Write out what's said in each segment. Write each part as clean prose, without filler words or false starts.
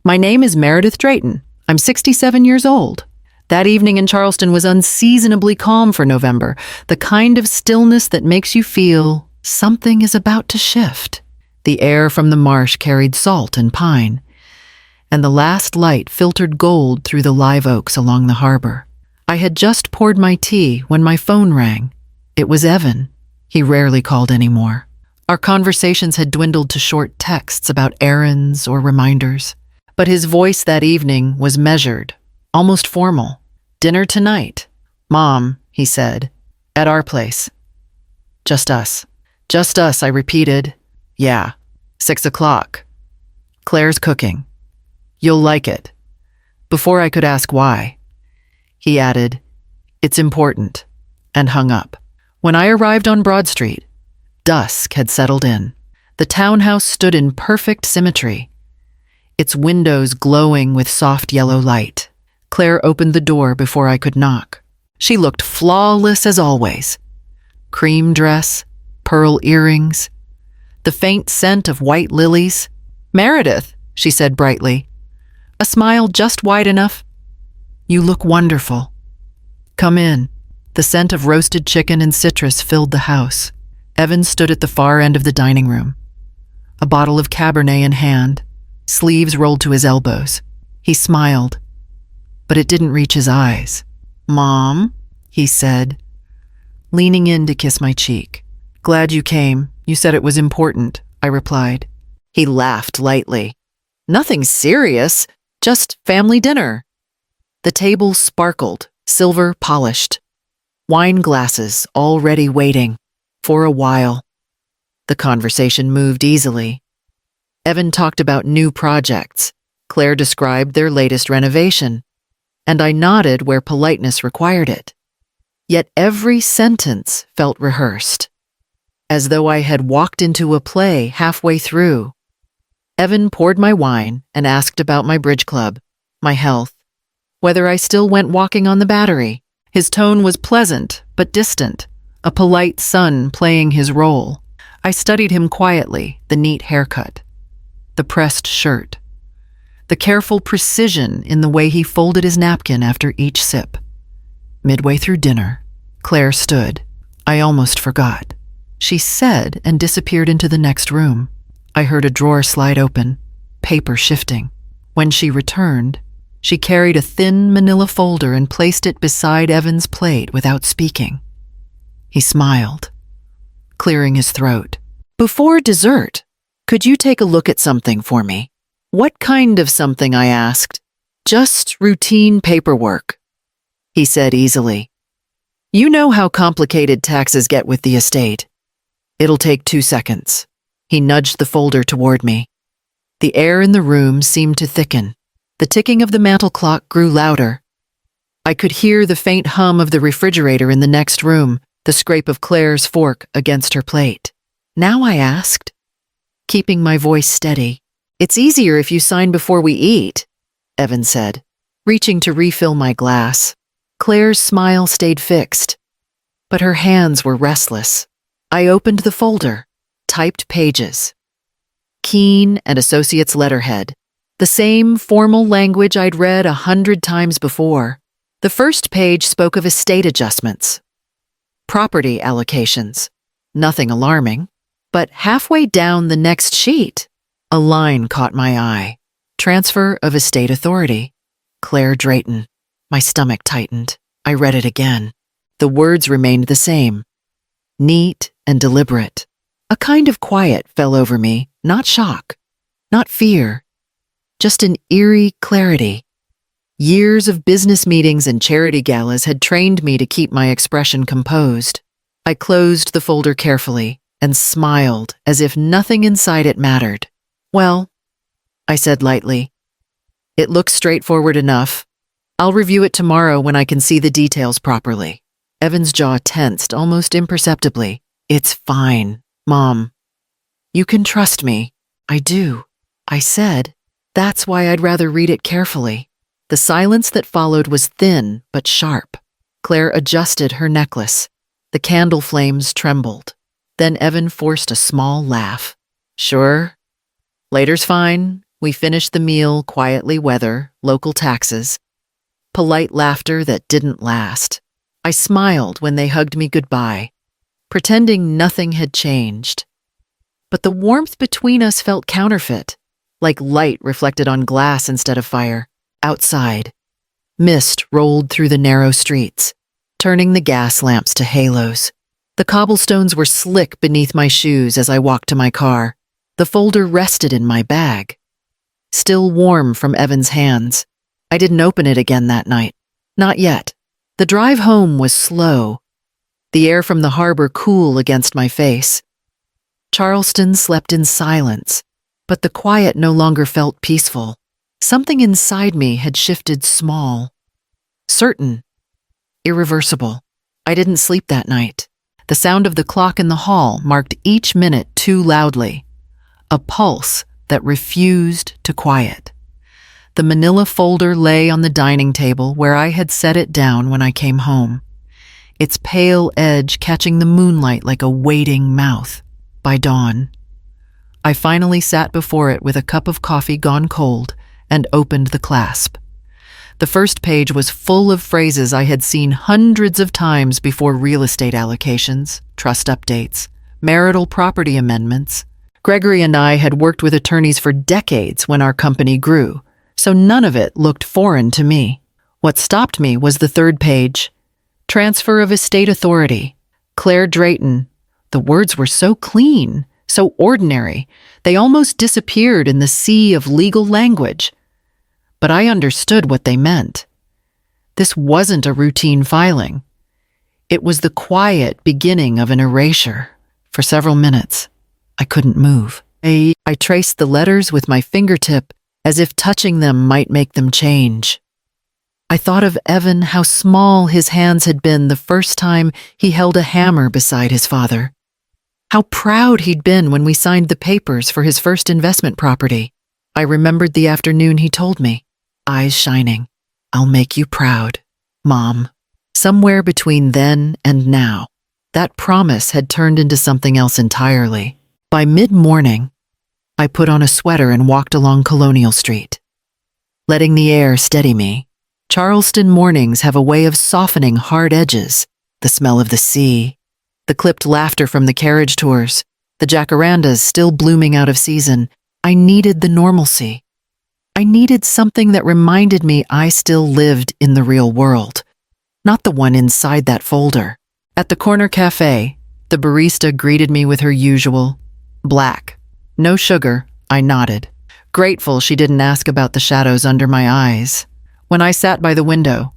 My name is Meredith Drayton. I'm 67 years old. That evening in Charleston was unseasonably calm for November, the kind of stillness that makes you feel something is about to shift. The air from the marsh carried salt and pine, and the last light filtered gold through the live oaks along the harbor. I had just poured my tea when my phone rang. It was Evan. He rarely called anymore. Our conversations had dwindled to short texts about errands or reminders, but his voice that evening was measured, almost formal. "Dinner tonight. Mom," he said, "at our place." "Just us." "Just us," I repeated. "Yeah, 6 o'clock. Claire's cooking. You'll like it." Before I could ask why, he added, "It's important," and hung up. When I arrived on Broad Street, dusk had settled in. The townhouse stood in perfect symmetry, its windows glowing with soft yellow light. Claire opened the door before I could knock. She looked flawless as always. Cream dress, pearl earrings, the faint scent of white lilies. "Meredith," she said brightly, a smile just wide enough. "You look wonderful. Come in." The scent of roasted chicken and citrus filled the house. Evan stood at the far end of the dining room, a bottle of Cabernet in hand, sleeves rolled to his elbows. He smiled, but it didn't reach his eyes. "Mom," he said, leaning in to kiss my cheek. "Glad you came. You said it was important," I replied. He laughed lightly. "Nothing serious, just family dinner." The table sparkled, silver polished. Wine glasses already waiting. For a while, the conversation moved easily. Evan talked about new projects. Claire described their latest renovation, and I nodded where politeness required it. Yet every sentence felt rehearsed, as though I had walked into a play halfway through. Evan poured my wine and asked about my bridge club, my health, whether I still went walking on the Battery. His tone was pleasant but distant, a polite son playing his role. I studied him quietly, the neat haircut, the pressed shirt, the careful precision in the way he folded his napkin after each sip. Midway through dinner, Claire stood. I almost forgot. She said and disappeared into the next room. I heard a drawer slide open, paper shifting. When she returned, she carried a thin manila folder and placed it beside Evan's plate without speaking. He smiled, clearing his throat. "Before dessert, could you take a look at something for me?" "What kind of something?" I asked. "Just routine paperwork," he said easily. "You know how complicated taxes get with the estate. It'll take 2 seconds." He nudged the folder toward me. The air in the room seemed to thicken. The ticking of the mantel clock grew louder. I could hear the faint hum of the refrigerator in the next room, the scrape of Claire's fork against her plate. "Now?" I asked, keeping my voice steady. "It's easier if you sign before we eat," Evan said, reaching to refill my glass. Claire's smile stayed fixed, but her hands were restless. I opened the folder, typed pages. Keen and Associates letterhead. The same formal language I'd read 100 times before. The first page spoke of estate adjustments, property allocations. Nothing alarming. But halfway down the next sheet, a line caught my eye. Transfer of estate authority. Claire Drayton. My stomach tightened. I read it again. The words remained the same. Neat and deliberate. A kind of quiet fell over me, not shock, not fear, just an eerie clarity. Years of business meetings and charity galas had trained me to keep my expression composed. I closed the folder carefully and smiled as if nothing inside it mattered. "Well," I said lightly, "it looks straightforward enough. I'll review it tomorrow when I can see the details properly." Evan's jaw tensed almost imperceptibly. "It's fine, Mom. You can trust me." "I do," I said. "That's why I'd rather read it carefully." The silence that followed was thin but sharp. Claire adjusted her necklace. The candle flames trembled. Then Evan forced a small laugh. "Sure? Later's fine? We finished the meal, quietly weather, local taxes, polite laughter that didn't last. I smiled when they hugged me goodbye, pretending nothing had changed. But the warmth between us felt counterfeit, like light reflected on glass instead of fire. Outside, mist rolled through the narrow streets, turning the gas lamps to halos. The cobblestones were slick beneath my shoes as I walked to my car. The folder rested in my bag, still warm from Evan's hands. I didn't open it again that night. Not yet. The drive home was slow, the air from the harbor cool against my face. Charleston slept in silence, but the quiet no longer felt peaceful. Something inside me had shifted small, certain, irreversible. I didn't sleep that night. The sound of the clock in the hall marked each minute too loudly, a pulse that refused to quiet. The manila folder lay on the dining table where I had set it down when I came home, its pale edge catching the moonlight like a waiting mouth. By dawn, I finally sat before it with a cup of coffee gone cold and opened the clasp. The first page was full of phrases I had seen hundreds of times before: real estate allocations, trust updates, marital property amendments. Gregory and I had worked with attorneys for decades when our company grew, so none of it looked foreign to me. What stopped me was the third page. Transfer of estate authority. Claire Drayton. The words were so clean, so ordinary, they almost disappeared in the sea of legal language. But I understood what they meant. This wasn't a routine filing. It was the quiet beginning of an erasure. For several minutes, I couldn't move. I traced the letters with my fingertip as if touching them might make them change. I thought of Evan, how small his hands had been the first time he held a hammer beside his father. How proud he'd been when we signed the papers for his first investment property. I remembered the afternoon he told me, eyes shining, "I'll make you proud, Mom." Somewhere between then and now, that promise had turned into something else entirely. By mid-morning, I put on a sweater and walked along Colonial Street, letting the air steady me. Charleston mornings have a way of softening hard edges, the smell of the sea, the clipped laughter from the carriage tours, the jacarandas still blooming out of season. I needed the normalcy. I needed something that reminded me I still lived in the real world, not the one inside that folder. At the corner cafe, the barista greeted me with her usual, "Black. No sugar." I nodded, grateful she didn't ask about the shadows under my eyes. When I sat by the window,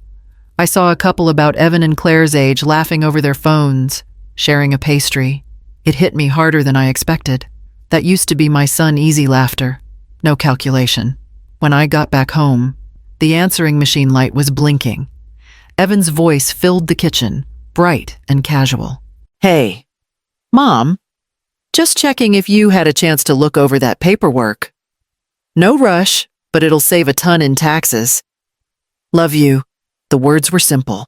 I saw a couple about Evan and Claire's age laughing over their phones, sharing a pastry. It hit me harder than I expected. That used to be my son easy laughter, no calculation. When I got back home, the answering machine light was blinking. Evan's voice filled the kitchen, bright and casual. "Hey, Mom, just checking if you had a chance to look over that paperwork. No rush, but it'll save a ton in taxes. Love you." The words were simple,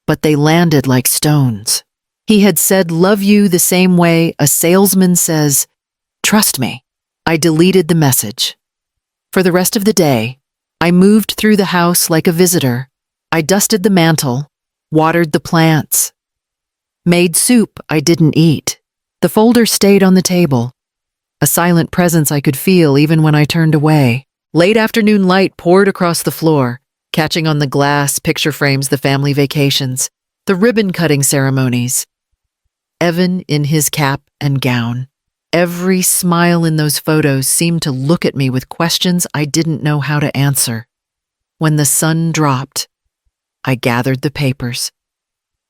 but they landed like stones. He had said "love you" the same way a salesman says, "Trust me." I deleted the message. For the rest of the day, I moved through the house like a visitor. I dusted the mantle, watered the plants, made soup I didn't eat. The folder stayed on the table, a silent presence I could feel even when I turned away. Late afternoon light poured across the floor, catching on the glass, picture frames, the family vacations, the ribbon-cutting ceremonies. Evan in his cap and gown. Every smile in those photos seemed to look at me with questions I didn't know how to answer. When the sun dropped, I gathered the papers,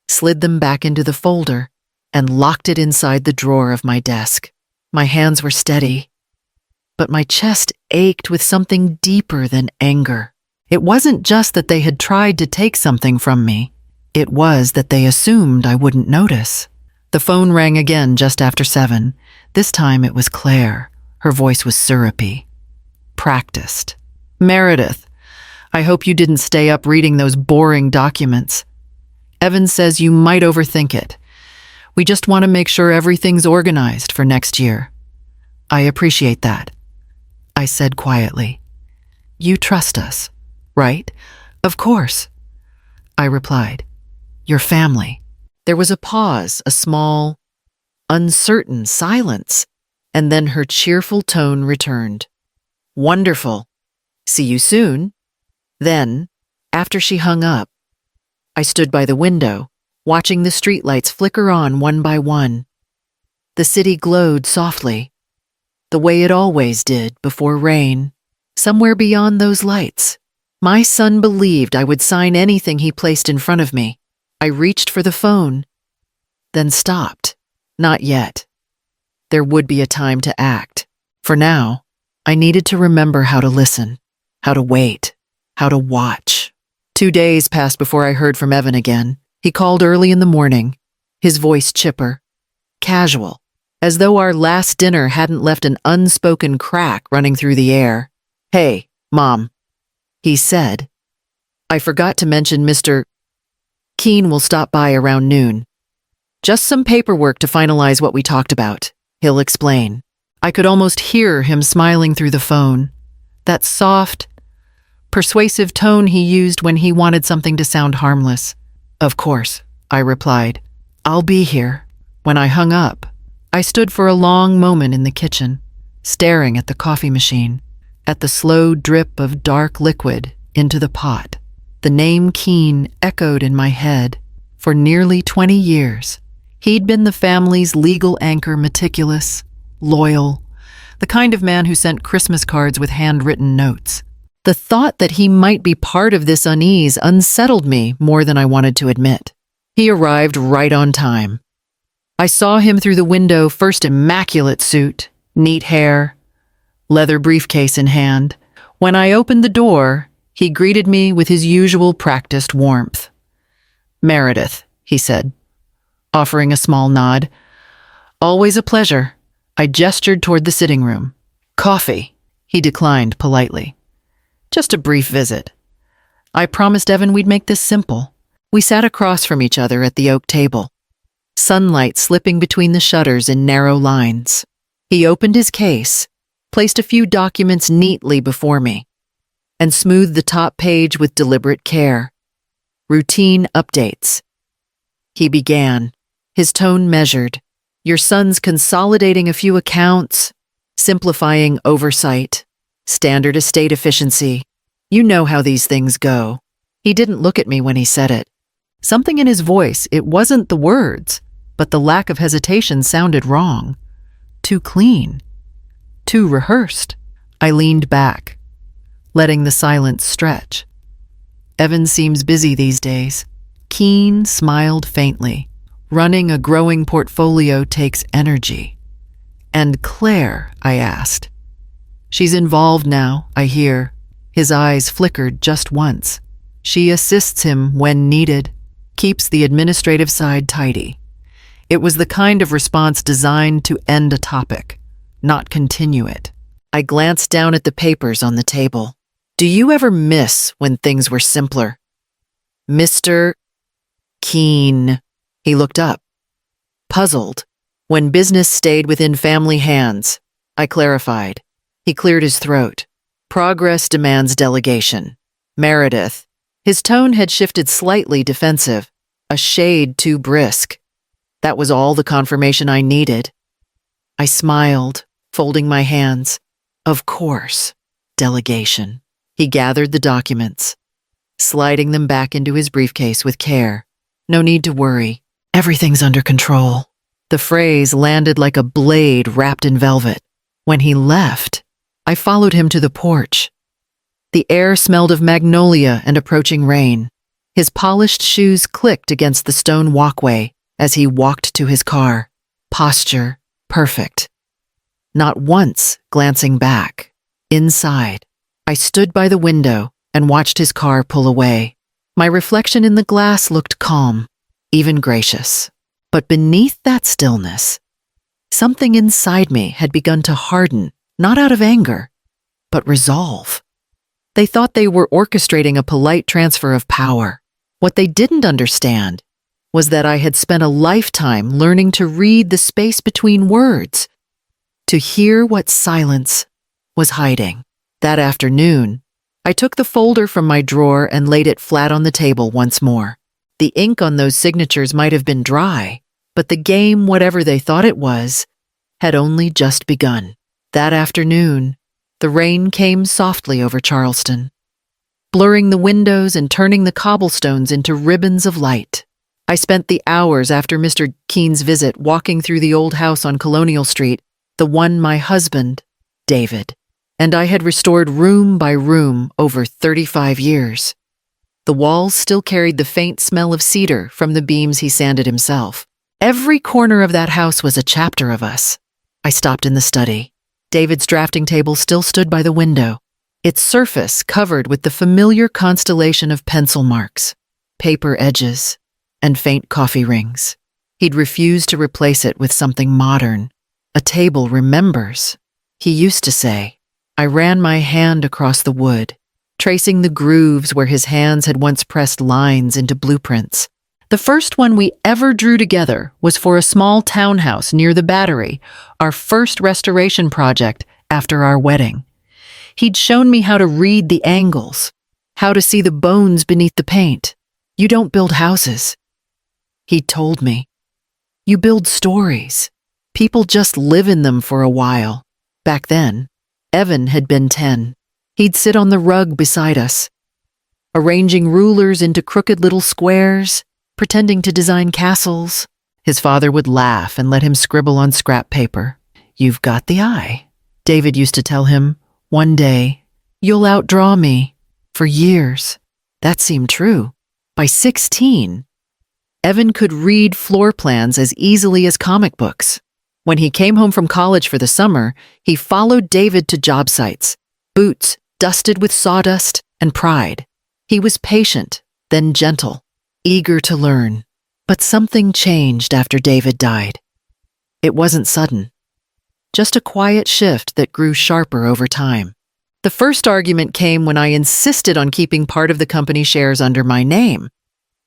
slid them back into the folder, and locked it inside the drawer of my desk. My hands were steady, but my chest ached with something deeper than anger. It wasn't just that they had tried to take something from me. It was that they assumed I wouldn't notice. The phone rang again just after 7. This time it was Claire. Her voice was syrupy, practiced. "Meredith, I hope you didn't stay up reading those boring documents. Evan says you might overthink it. We just want to make sure everything's organized for next year." "I appreciate that." I said quietly. You trust us, right? Of course, I replied. Your family. There was a pause, a small, uncertain silence, and then her cheerful tone returned. Wonderful. See you soon. Then, after she hung up, I stood by the window, watching the streetlights flicker on one by one. The city glowed softly, the way it always did before rain. Somewhere beyond those lights, my son believed I would sign anything he placed in front of me. I reached for the phone, then stopped. Not yet. There would be a time to act. For now, I needed to remember how to listen, how to wait, how to watch. 2 days passed before I heard from Evan again. He called early in the morning, his voice chipper, casual, as though our last dinner hadn't left an unspoken crack running through the air. Hey, Mom, he said. I forgot to mention Mr. Keene will stop by around noon. Just some paperwork to finalize what we talked about, he'll explain. I could almost hear him smiling through the phone. That soft, persuasive tone he used when he wanted something to sound harmless. Of course, I replied. I'll be here. When I hung up, I stood for a long moment in the kitchen, staring at the coffee machine, at the slow drip of dark liquid into the pot. The name Keene echoed in my head. For nearly 20 years, he'd been the family's legal anchor, meticulous, loyal, the kind of man who sent Christmas cards with handwritten notes. The thought that he might be part of this unease unsettled me more than I wanted to admit. He arrived right on time. I saw him through the window, first immaculate suit, neat hair, leather briefcase in hand. When I opened the door, he greeted me with his usual practiced warmth. Meredith, he said, offering a small nod. Always a pleasure. I gestured toward the sitting room. Coffee, he declined politely. Just a brief visit. I promised Evan we'd make this simple. We sat across from each other at the oak table, sunlight slipping between the shutters in narrow lines. He opened his case, placed a few documents neatly before me, and smoothed the top page with deliberate care. Routine updates. He began, his tone measured. Your son's consolidating a few accounts, simplifying oversight, standard estate efficiency. You know how these things go. He didn't look at me when he said it. Something in his voice, it wasn't the words, but the lack of hesitation sounded wrong. Too clean. Too rehearsed. I leaned back, letting the silence stretch. Evan seems busy these days. Keene smiled faintly. Running a growing portfolio takes energy. And Claire, I asked. She's involved now, I hear. His eyes flickered just once. She assists him when needed, keeps the administrative side tidy. It was the kind of response designed to end a topic, not continue it. I glanced down at the papers on the table. Do you ever miss when things were simpler? Mr. Keene. He looked up, puzzled. When business stayed within family hands, I clarified. He cleared his throat. Progress demands delegation. Meredith. His tone had shifted slightly defensive, a shade too brisk. That was all the confirmation I needed. I smiled, folding my hands. Of course, delegation. He gathered the documents, sliding them back into his briefcase with care. No need to worry. Everything's under control. The phrase landed like a blade wrapped in velvet. When he left, I followed him to the porch. The air smelled of magnolia and approaching rain. His polished shoes clicked against the stone walkway as he walked to his car. Posture perfect. Not once glancing back. Inside, I stood by the window and watched his car pull away. My reflection in the glass looked calm, even gracious. But beneath that stillness, something inside me had begun to harden, not out of anger, but resolve. They thought they were orchestrating a polite transfer of power. What they didn't understand was that I had spent a lifetime learning to read the space between words, to hear what silence was hiding. That afternoon, I took the folder from my drawer and laid it flat on the table once more. The ink on those signatures might have been dry, but the game, whatever they thought it was, had only just begun. That afternoon, the rain came softly over Charleston, blurring the windows and turning the cobblestones into ribbons of light. I spent the hours after Mr. Keene's visit walking through the old house on Colonial Street, the one my husband, David, and I had restored room by room over 35 years. The walls still carried the faint smell of cedar from the beams he sanded himself. Every corner of that house was a chapter of us. I stopped in the study. David's drafting table still stood by the window, its surface covered with the familiar constellation of pencil marks, paper edges, and faint coffee rings. He'd refused to replace it with something modern. A table remembers, he used to say. I ran my hand across the wood, tracing the grooves where his hands had once pressed lines into blueprints. The first one we ever drew together was for a small townhouse near the Battery, our first restoration project after our wedding. He'd shown me how to read the angles, how to see the bones beneath the paint. You don't build houses, he told me. You build stories. People just live in them for a while. Back then, Evan had been 10. He'd sit on the rug beside us, arranging rulers into crooked little squares, pretending to design castles. His father would laugh and let him scribble on scrap paper. You've got the eye, David used to tell him. One day, you'll outdraw me. For years, that seemed true. By 16, Evan could read floor plans as easily as comic books. When he came home from college for the summer, he followed David to job sites, boots dusted with sawdust and pride. He was patient, then gentle, eager to learn. But something changed after David died. It wasn't sudden, just a quiet shift that grew sharper over time. The first argument came when I insisted on keeping part of the company shares under my name.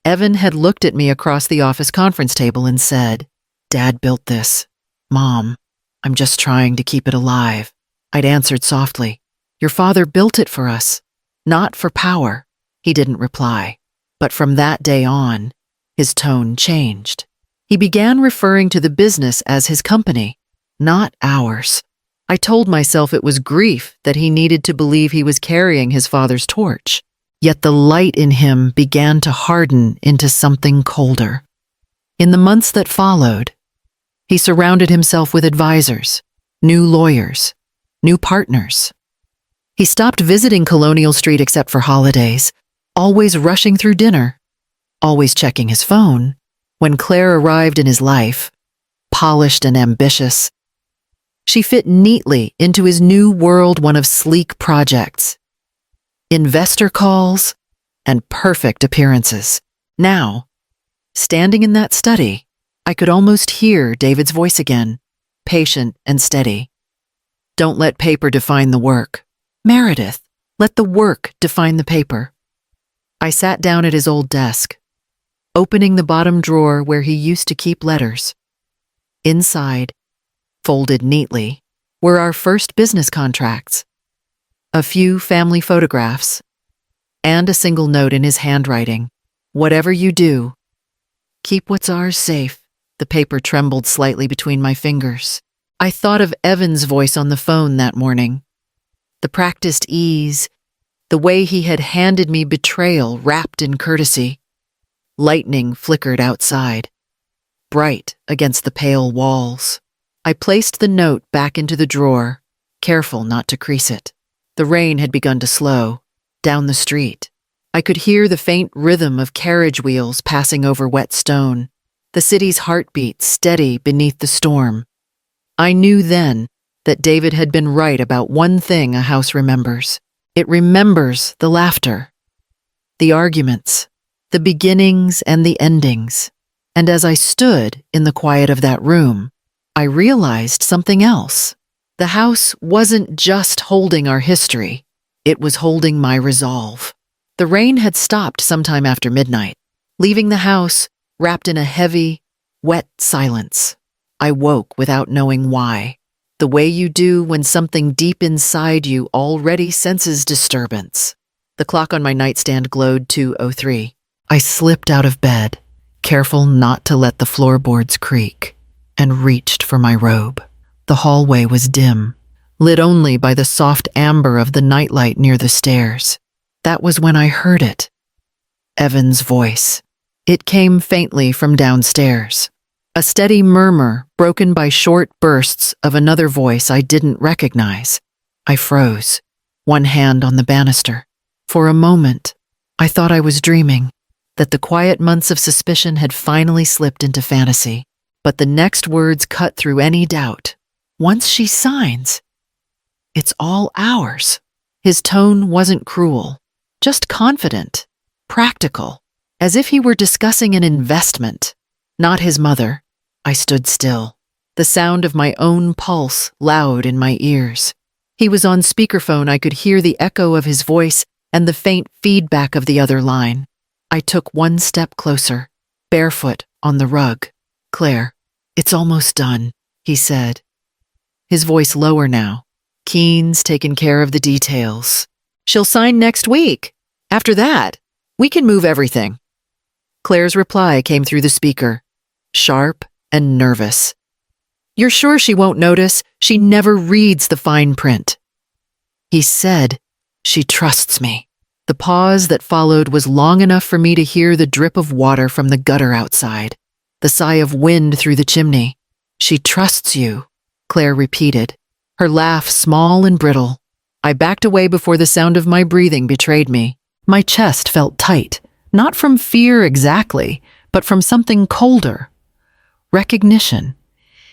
Evan had looked at me across the office conference table and said, "Dad built this. Mom, I'm just trying to keep it alive." I'd answered softly, "Your father built it for us, not for power." He didn't reply. But from that day on, his tone changed. He began referring to the business as his company, not ours. I told myself it was grief that he needed to believe he was carrying his father's torch. Yet the light in him began to harden into something colder. In the months that followed, he surrounded himself with advisors, new lawyers, new partners. He stopped visiting Colonial Street except for holidays, always rushing through dinner, always checking his phone. When Claire arrived in his life, polished and ambitious, she fit neatly into his new world, one of sleek projects, investor calls, and perfect appearances. Now, standing in that study, I could almost hear David's voice again, patient and steady. Don't let paper define the work. Meredith, let the work define the paper. I sat down at his old desk, opening the bottom drawer where he used to keep letters. Inside, folded neatly, were our first business contracts, a few family photographs, and a single note in his handwriting. Whatever you do, keep what's ours safe. The paper trembled slightly between my fingers. I thought of Evan's voice on the phone that morning, the practiced ease, the way he had handed me betrayal wrapped in courtesy. Lightning flickered outside, bright against the pale walls. I placed the note back into the drawer, careful not to crease it. The rain had begun to slow. Down the street, I could hear the faint rhythm of carriage wheels passing over wet stone, the city's heartbeat steady beneath the storm. I knew then that David had been right about one thing a house remembers. It remembers the laughter, the arguments, the beginnings and the endings. And as I stood in the quiet of that room, I realized something else. The house wasn't just holding our history, it was holding my resolve. The rain had stopped sometime after midnight, leaving the house wrapped in a heavy, wet silence. I woke without knowing why. The the way you do when something deep inside you already senses disturbance. The clock on my nightstand glowed 2:03. I slipped out of bed, careful not to let the floorboards creak, and reached for my robe. The hallway was dim, lit only by the soft amber of the nightlight near the stairs. That was when I heard it. Evan's voice. It came faintly from downstairs. A steady murmur broken by short bursts of another voice I didn't recognize. I froze, one hand on the banister. For a moment, I thought I was dreaming, that the quiet months of suspicion had finally slipped into fantasy. But the next words cut through any doubt. Once she signs, it's all ours. His tone wasn't cruel, just confident, practical, as if he were discussing an investment, not his mother. I stood still, the sound of my own pulse loud in my ears. He was on speakerphone. I could hear the echo of his voice and the faint feedback of the other line. I took one step closer, barefoot on the rug. "Claire, it's almost done," he said. His voice lower now. "Keen's taken care of the details. She'll sign next week. After that, we can move everything." Claire's reply came through the speaker, sharp and nervous. "You're sure she won't notice? She never reads the fine print." He said, "She trusts me." The pause that followed was long enough for me to hear the drip of water from the gutter outside, the sigh of wind through the chimney. "She trusts you," Claire repeated, her laugh small and brittle. I backed away before the sound of my breathing betrayed me. My chest felt tight, not from fear exactly, but from something colder. Recognition.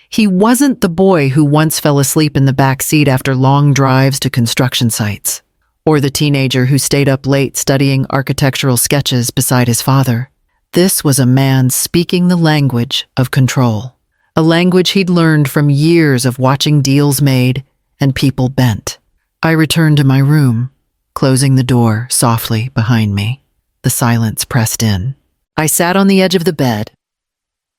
He wasn't the boy who once fell asleep in the back seat after long drives to construction sites, or the teenager who stayed up late studying architectural sketches beside his father. This was a man speaking the language of control, a language he'd learned from years of watching deals made and people bent. I returned to my room, closing the door softly behind me. The silence pressed in. I sat on the edge of the bed,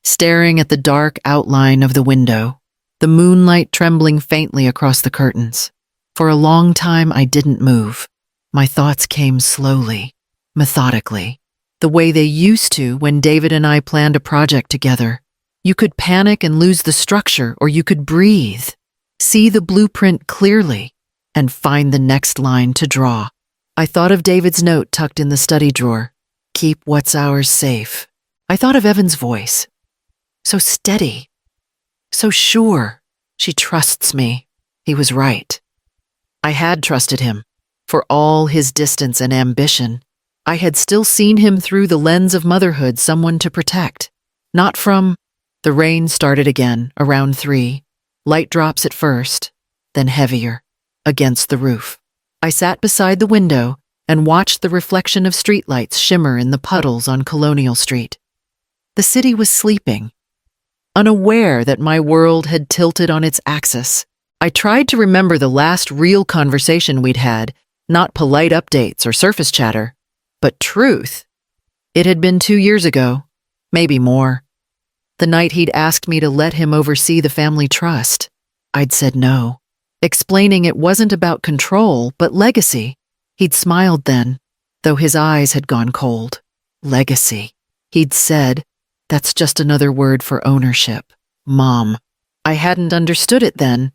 staring at the dark outline of the window, the moonlight trembling faintly across the curtains. For a long time, I didn't move. My thoughts came slowly, methodically, the way they used to when David and I planned a project together. You could panic and lose the structure, or you could breathe, see the blueprint clearly, and find the next line to draw. I thought of David's note tucked in the study drawer. "Keep what's ours safe." I thought of Evan's voice. So steady, so sure. "She trusts me." He was right. I had trusted him. For all his distance and ambition, I had still seen him through the lens of motherhood, someone to protect. Not from... The rain started again, around 3. Light drops at first, then heavier, against the roof. I sat beside the window and watched the reflection of streetlights shimmer in the puddles on Colonial Street. The city was sleeping, unaware that my world had tilted on its axis. I tried to remember the last real conversation we'd had, not polite updates or surface chatter, but truth. It had been 2 years ago, maybe more. The night he'd asked me to let him oversee the family trust. I'd said no, explaining it wasn't about control, but legacy. He'd smiled then, though his eyes had gone cold. Legacy. He'd said, "That's just another word for ownership, Mom." I hadn't understood it then.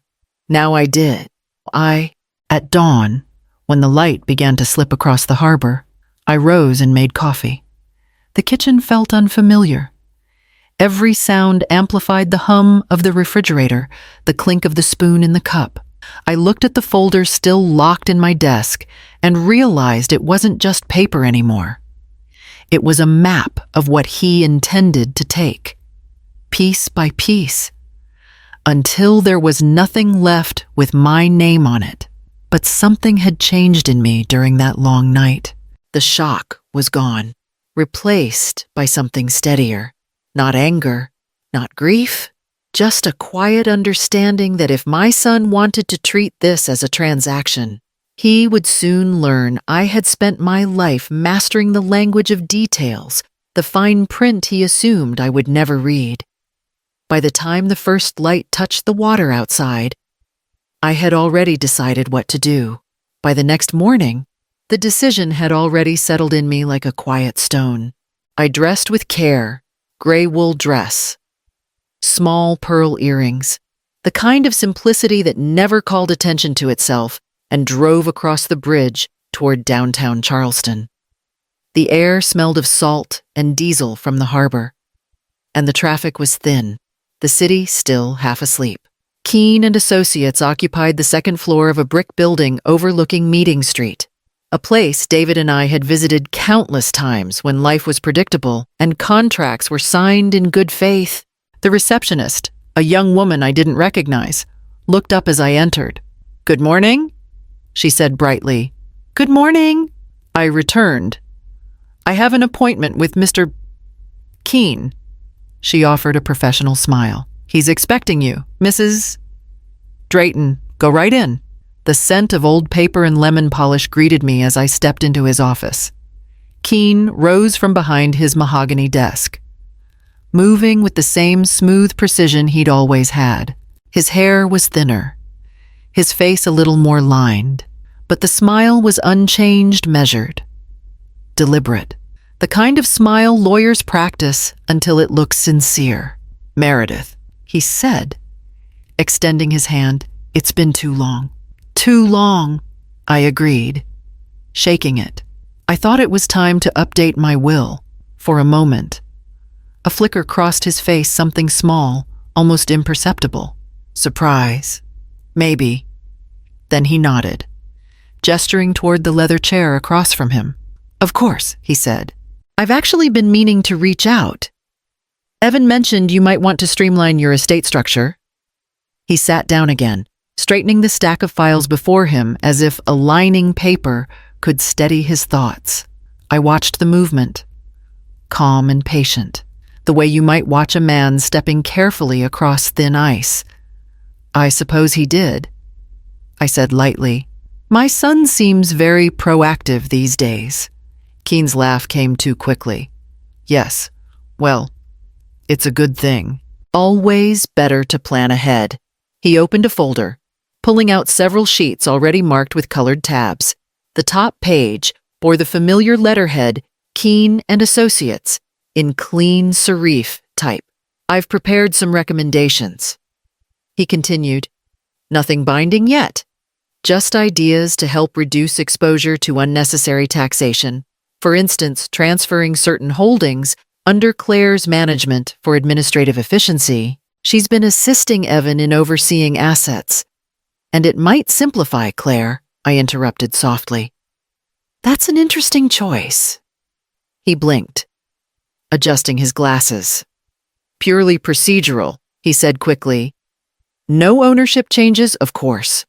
Now I did. At dawn, when the light began to slip across the harbor, I rose and made coffee. The kitchen felt unfamiliar. Every sound amplified the hum of the refrigerator, the clink of the spoon in the cup. I looked at the folder still locked in my desk and realized it wasn't just paper anymore. It was a map of what he intended to take, piece by piece, until there was nothing left with my name on it. But something had changed in me during that long night. The shock was gone, replaced by something steadier. Not anger, not grief, just a quiet understanding that if my son wanted to treat this as a transaction, he would soon learn I had spent my life mastering the language of details, the fine print he assumed I would never read. By the time the first light touched the water outside, I had already decided what to do. By the next morning, the decision had already settled in me like a quiet stone. I dressed with care, gray wool dress, small pearl earrings, the kind of simplicity that never called attention to itself, and drove across the bridge toward downtown Charleston. The air smelled of salt and diesel from the harbor, and the traffic was thin, the city still half asleep. Keene and Associates occupied the second floor of a brick building overlooking Meeting Street, a place David and I had visited countless times when life was predictable and contracts were signed in good faith. The receptionist, a young woman I didn't recognize, looked up as I entered. "Good morning," she said brightly. "Good morning," I returned. "I have an appointment with Mr. Keene." She offered a professional smile. "He's expecting you, Mrs. Drayton. Go right in." The scent of old paper and lemon polish greeted me as I stepped into his office. Keene rose from behind his mahogany desk, moving with the same smooth precision he'd always had. His hair was thinner, his face a little more lined, but the smile was unchanged, measured, deliberate. The kind of smile lawyers practice until it looks sincere. "Meredith," he said, extending his hand. "It's been too long." "Too long," I agreed, shaking it. I thought it was time to update my will. For a moment, a flicker crossed his face, something small, almost imperceptible. Surprise. Maybe. Then he nodded, gesturing toward the leather chair across from him. "Of course," he said. "I've actually been meaning to reach out. Evan mentioned you might want to streamline your estate structure." He sat down again, straightening the stack of files before him as if aligning paper could steady his thoughts. I watched the movement, calm and patient, the way you might watch a man stepping carefully across thin ice. "I suppose he did," I said lightly. "My son seems very proactive these days." Keene's laugh came too quickly. "Yes, well, it's a good thing. Always better to plan ahead." He opened a folder, pulling out several sheets already marked with colored tabs. The top page bore the familiar letterhead, Keene and Associates, in clean serif type. "I've prepared some recommendations," he continued. "Nothing binding yet. Just ideas to help reduce exposure to unnecessary taxation. For instance, transferring certain holdings under Claire's management for administrative efficiency. She's been assisting Evan in overseeing assets. And it might simplify Claire," I interrupted softly. "That's an interesting choice." He blinked, adjusting his glasses. "Purely procedural," he said quickly. "No ownership changes, of course.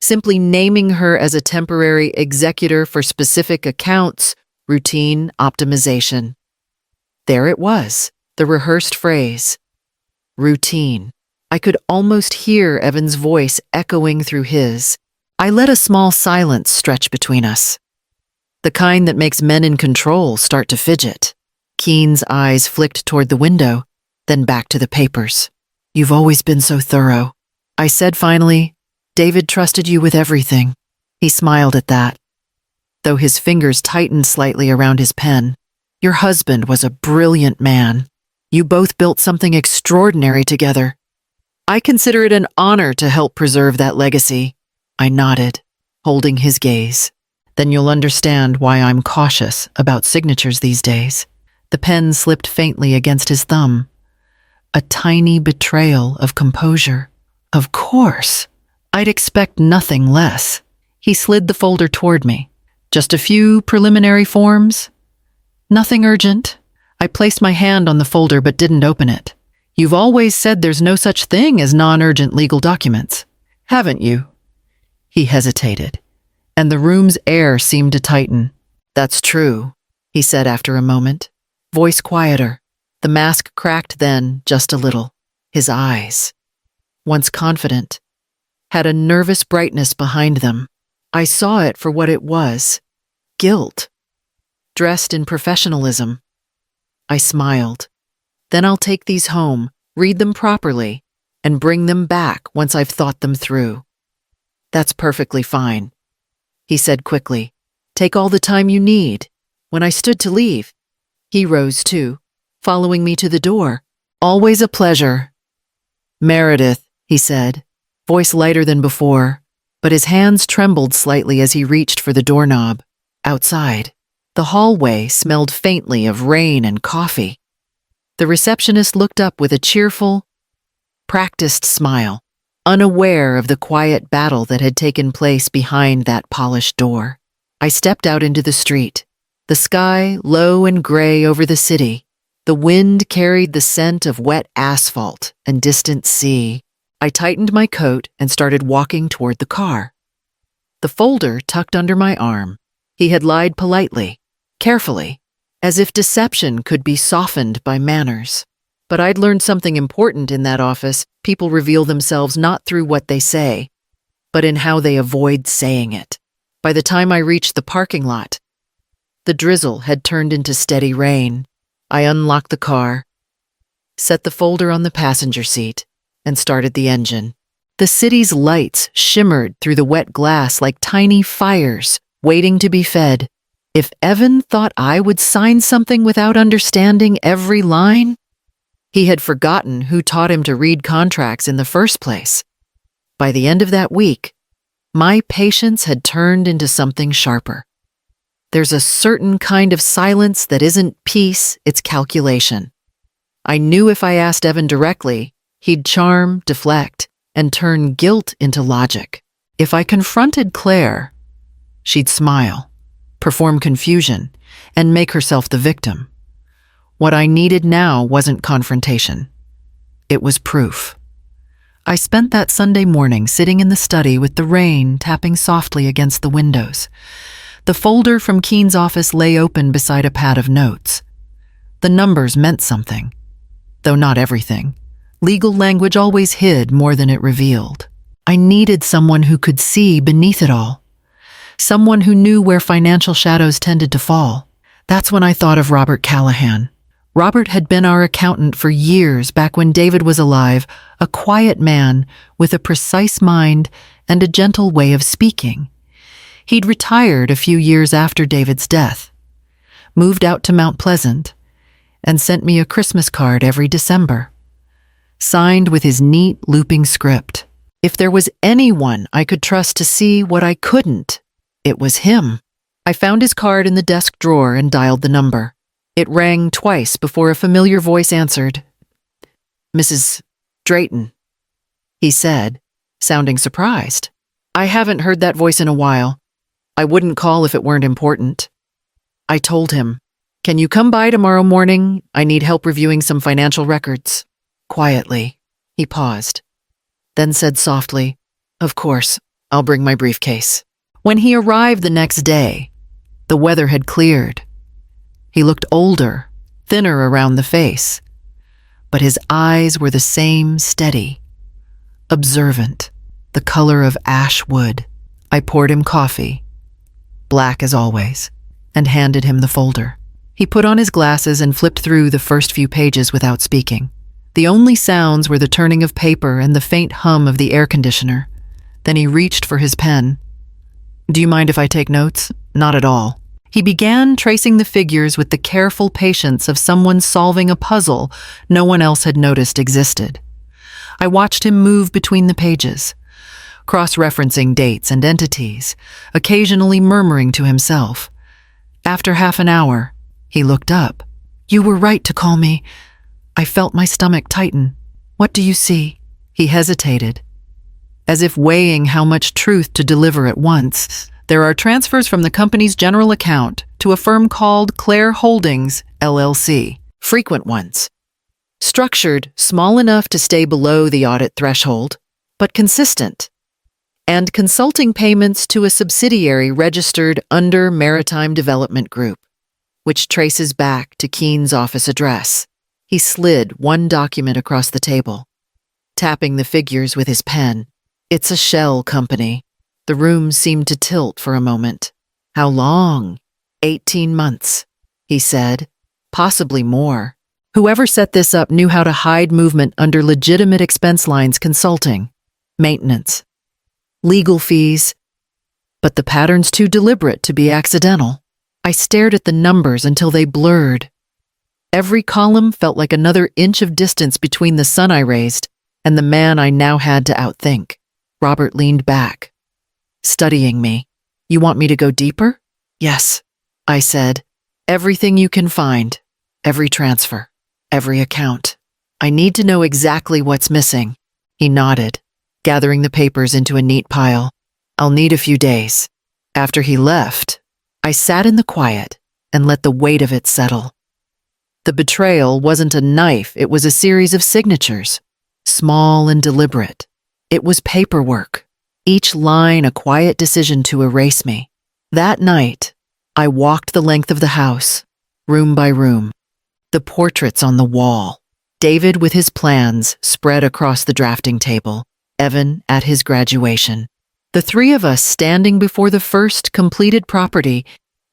Simply naming her as a temporary executor for specific accounts, routine optimization." There it was, the rehearsed phrase. Routine. I could almost hear Evan's voice echoing through his. I let a small silence stretch between us, the kind that makes men in control start to fidget. Keene's eyes flicked toward the window, then back to the papers. "You've always been so thorough," I said finally. "David trusted you with everything." He smiled at that, though his fingers tightened slightly around his pen. "Your husband was a brilliant man. You both built something extraordinary together. I consider it an honor to help preserve that legacy." I nodded, holding his gaze. "Then you'll understand why I'm cautious about signatures these days." The pen slipped faintly against his thumb, a tiny betrayal of composure. "Of course. I'd expect nothing less." He slid the folder toward me. "Just a few preliminary forms. Nothing urgent." I placed my hand on the folder but didn't open it. "You've always said there's no such thing as non-urgent legal documents, haven't you?" He hesitated, and the room's air seemed to tighten. "That's true," he said after a moment, voice quieter. The mask cracked then, just a little. His eyes, once confident, had a nervous brightness behind them. I saw it for what it was, guilt, dressed in professionalism. I smiled. "Then I'll take these home, read them properly, and bring them back once I've thought them through." "That's perfectly fine," he said quickly. "Take all the time you need." When I stood to leave, he rose too, following me to the door. "Always a pleasure." "Meredith," he said, voice lighter than before, but his hands trembled slightly as he reached for the doorknob. Outside, the hallway smelled faintly of rain and coffee. The receptionist looked up with a cheerful, practiced smile, unaware of the quiet battle that had taken place behind that polished door. I stepped out into the street. The sky low and gray over the city. The wind carried the scent of wet asphalt and distant sea. I tightened my coat and started walking toward the car. The folder tucked under my arm. He had lied politely, carefully, as if deception could be softened by manners. But I'd learned something important in that office. People reveal themselves not through what they say, but in how they avoid saying it. By the time I reached the parking lot, the drizzle had turned into steady rain. I unlocked the car, set the folder on the passenger seat, and started the engine. The city's lights shimmered through the wet glass like tiny fires waiting to be fed. If Evan thought I would sign something without understanding every line, he had forgotten who taught him to read contracts in the first place. By the end of that week, my patience had turned into something sharper. There's a certain kind of silence that isn't peace, it's calculation. I knew if I asked Evan directly, he'd charm, deflect, and turn guilt into logic. If I confronted Claire, she'd smile, perform confusion, and make herself the victim. What I needed now wasn't confrontation. It was proof. I spent that Sunday morning sitting in the study with the rain tapping softly against the windows. The folder from Keene's office lay open beside a pad of notes. The numbers meant something, though not everything. Legal language always hid more than it revealed. I needed someone who could see beneath it all. Someone who knew where financial shadows tended to fall. That's when I thought of Robert Callahan. Robert had been our accountant for years back when David was alive, a quiet man with a precise mind and a gentle way of speaking. He'd retired a few years after David's death, moved out to Mount Pleasant, and sent me a Christmas card every December, signed with his neat, looping script. If there was anyone I could trust to see what I couldn't, it was him. I found his card in the desk drawer and dialed the number. It rang twice before a familiar voice answered. "Mrs. Drayton," he said, sounding surprised. I haven't heard that voice in a while. I wouldn't call if it weren't important. I told him, "Can you come by tomorrow morning? I need help reviewing some financial records." Quietly, he paused, then said softly, "Of course, I'll bring my briefcase." When he arrived the next day, the weather had cleared. He looked older, thinner around the face, but his eyes were the same, steady, observant, the color of ash wood. I poured him coffee, black as always, and handed him the folder. He put on his glasses and flipped through the first few pages without speaking. The only sounds were the turning of paper and the faint hum of the air conditioner. Then he reached for his pen. "Do you mind if I take notes?" "Not at all." He began tracing the figures with the careful patience of someone solving a puzzle no one else had noticed existed. I watched him move between the pages, cross-referencing dates and entities, occasionally murmuring to himself. After half an hour, he looked up. "You were right to call me." I felt my stomach tighten. "What do you see?" He hesitated, as if weighing how much truth to deliver at once. "There are transfers from the company's general account to a firm called Claire Holdings, LLC. Frequent ones. Structured small enough to stay below the audit threshold, but consistent. And consulting payments to a subsidiary registered under Maritime Development Group, which traces back to Keene's office address." He slid one document across the table, tapping the figures with his pen. "It's a shell company." The room seemed to tilt for a moment. "How long?" 18 months, he said. "Possibly more. Whoever set this up knew how to hide movement under legitimate expense lines: consulting, maintenance, legal fees, but the pattern's too deliberate to be accidental. I stared at the numbers until they blurred. Every column felt like another inch of distance between the sun I raised and the man I now had to outthink. Robert leaned back, studying me. You want me to go deeper? Yes, I said. Everything you can find, every transfer, every account. I need to know exactly what's missing. He nodded, gathering the papers into a neat pile. I'll need a few days. After he left, I sat in the quiet and let the weight of it settle. The betrayal wasn't a knife, it was a series of signatures, small and deliberate. It was paperwork, each line a quiet decision to erase me. That night, I walked the length of the house, room by room. The portraits on the wall, David with his plans spread across the drafting table, Evan at his graduation. The three of us standing before the first completed property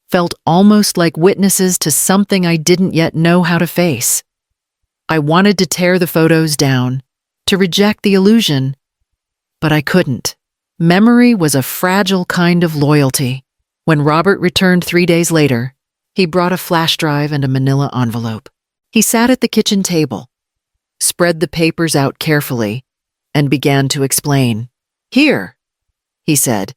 felt almost like witnesses to something I didn't yet know how to face. I wanted to tear the photos down, to reject the illusion, but I couldn't. Memory was a fragile kind of loyalty. When Robert returned 3 days later, he brought a flash drive and a manila envelope. He sat at the kitchen table, spread the papers out carefully, and began to explain. Here, he said,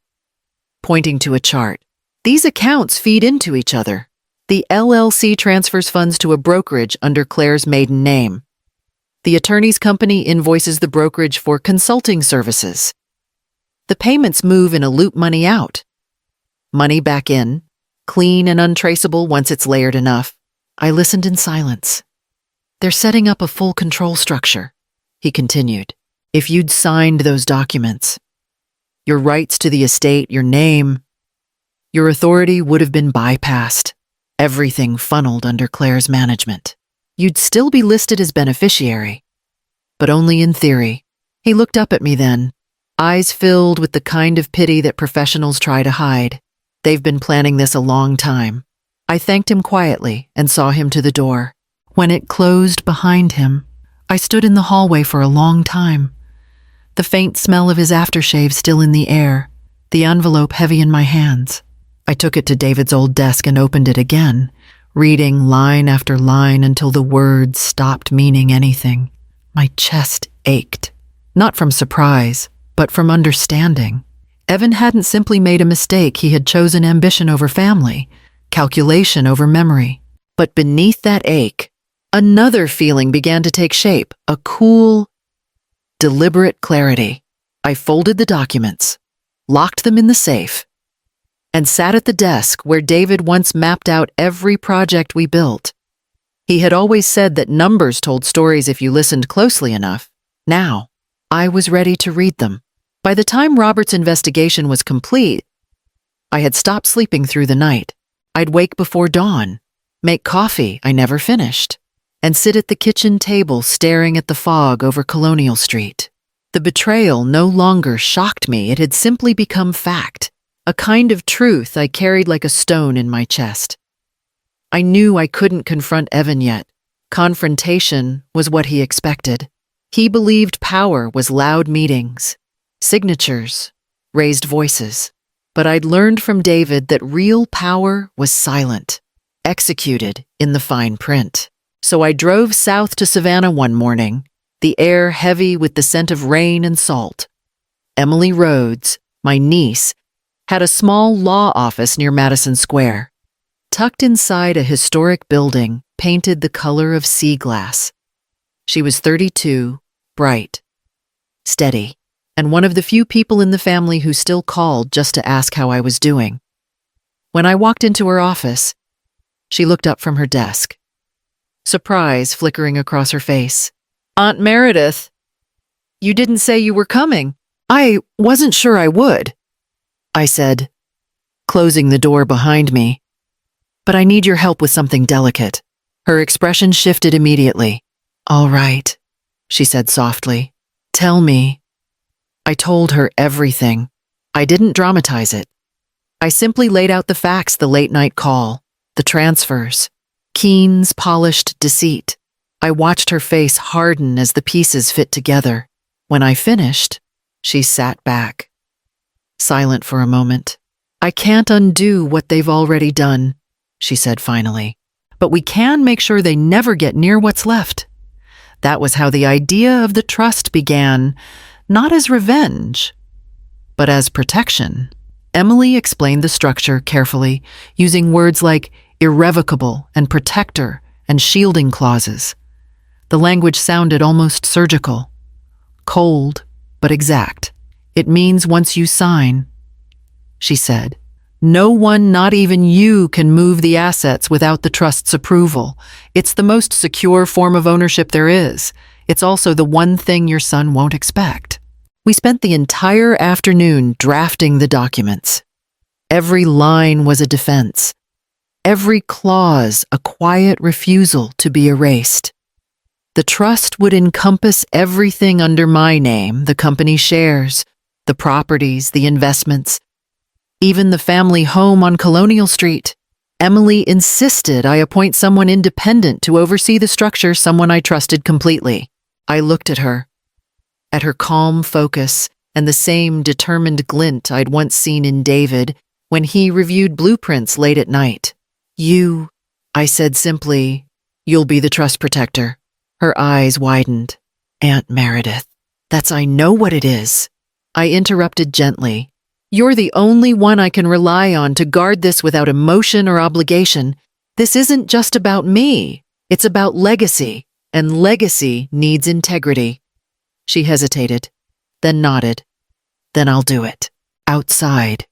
pointing to a chart. These accounts feed into each other. The LLC transfers funds to a brokerage under Claire's maiden name. The attorney's company invoices the brokerage for consulting services. The payments move in a loop money out. Money back in, clean and untraceable once it's layered enough. I listened in silence. They're setting up a full control structure, he continued. If you'd signed those documents, your rights to the estate, your name, your authority would have been bypassed. Everything funneled under Claire's management. You'd still be listed as beneficiary, but only in theory. He looked up at me then, eyes filled with the kind of pity that professionals try to hide. They've been planning this a long time. I thanked him quietly and saw him to the door. When it closed behind him, I stood in the hallway for a long time. The faint smell of his aftershave still in the air, the envelope heavy in my hands. I took it to David's old desk and opened it again, reading line after line until the words stopped meaning anything. My chest ached, not from surprise, but from understanding. Evan hadn't simply made a mistake, he had chosen ambition over family, calculation over memory. But beneath that ache, another feeling began to take shape, a cool, deliberate clarity. I folded the documents, locked them in the safe, and sat at the desk where David once mapped out every project we built. He had always said that numbers told stories if you listened closely enough. Now, I was ready to read them. By the time Robert's investigation was complete, I had stopped sleeping through the night. I'd wake before dawn, make coffee I never finished, and sit at the kitchen table staring at the fog over Colonial Street. The betrayal no longer shocked me, it had simply become fact. A kind of truth I carried like a stone in my chest. I knew I couldn't confront Evan yet. Confrontation was what he expected. He believed power was loud meetings, signatures, raised voices. But I'd learned from David that real power was silent, executed in the fine print. So I drove south to Savannah one morning, the air heavy with the scent of rain and salt. Emily Rhodes, my niece, had a small law office near Madison Square, tucked inside a historic building painted the color of sea glass. She was 32, bright, steady, and one of the few people in the family who still called just to ask how I was doing. When I walked into her office, she looked up from her desk, surprise flickering across her face. Aunt Meredith, you didn't say you were coming. I wasn't sure I would, I said, closing the door behind me. But I need your help with something delicate. Her expression shifted immediately. All right, she said softly. Tell me. I told her everything. I didn't dramatize it. I simply laid out the facts, the late-night call, the transfers, Keen's polished deceit. I watched her face harden as the pieces fit together. When I finished, she sat back, Silent for a moment. I can't undo what they've already done, she said finally. But we can make sure they never get near what's left. That was how the idea of the trust began, not as revenge, but as protection. Emily explained the structure carefully, using words like irrevocable and protector and shielding clauses. The language sounded almost surgical. Cold, but exact. It means once you sign, she said, no one, not even you, can move the assets without the trust's approval. It's the most secure form of ownership there is. It's also the one thing your son won't expect. We spent the entire afternoon drafting the documents. Every line was a defense. Every clause a quiet refusal to be erased. The trust would encompass everything under my name, the company shares, the properties, the investments, even the family home on Colonial Street. Emily insisted I appoint someone independent to oversee the structure, someone I trusted completely. I looked at her calm focus and the same determined glint I'd once seen in David when he reviewed blueprints late at night. You, I said simply, you'll be the trust protector. Her eyes widened. Aunt Meredith. I know what it is. I interrupted gently. You're the only one I can rely on to guard this without emotion or obligation. This isn't just about me. It's about legacy, and legacy needs integrity. She hesitated, then nodded. Then I'll do it. Outside.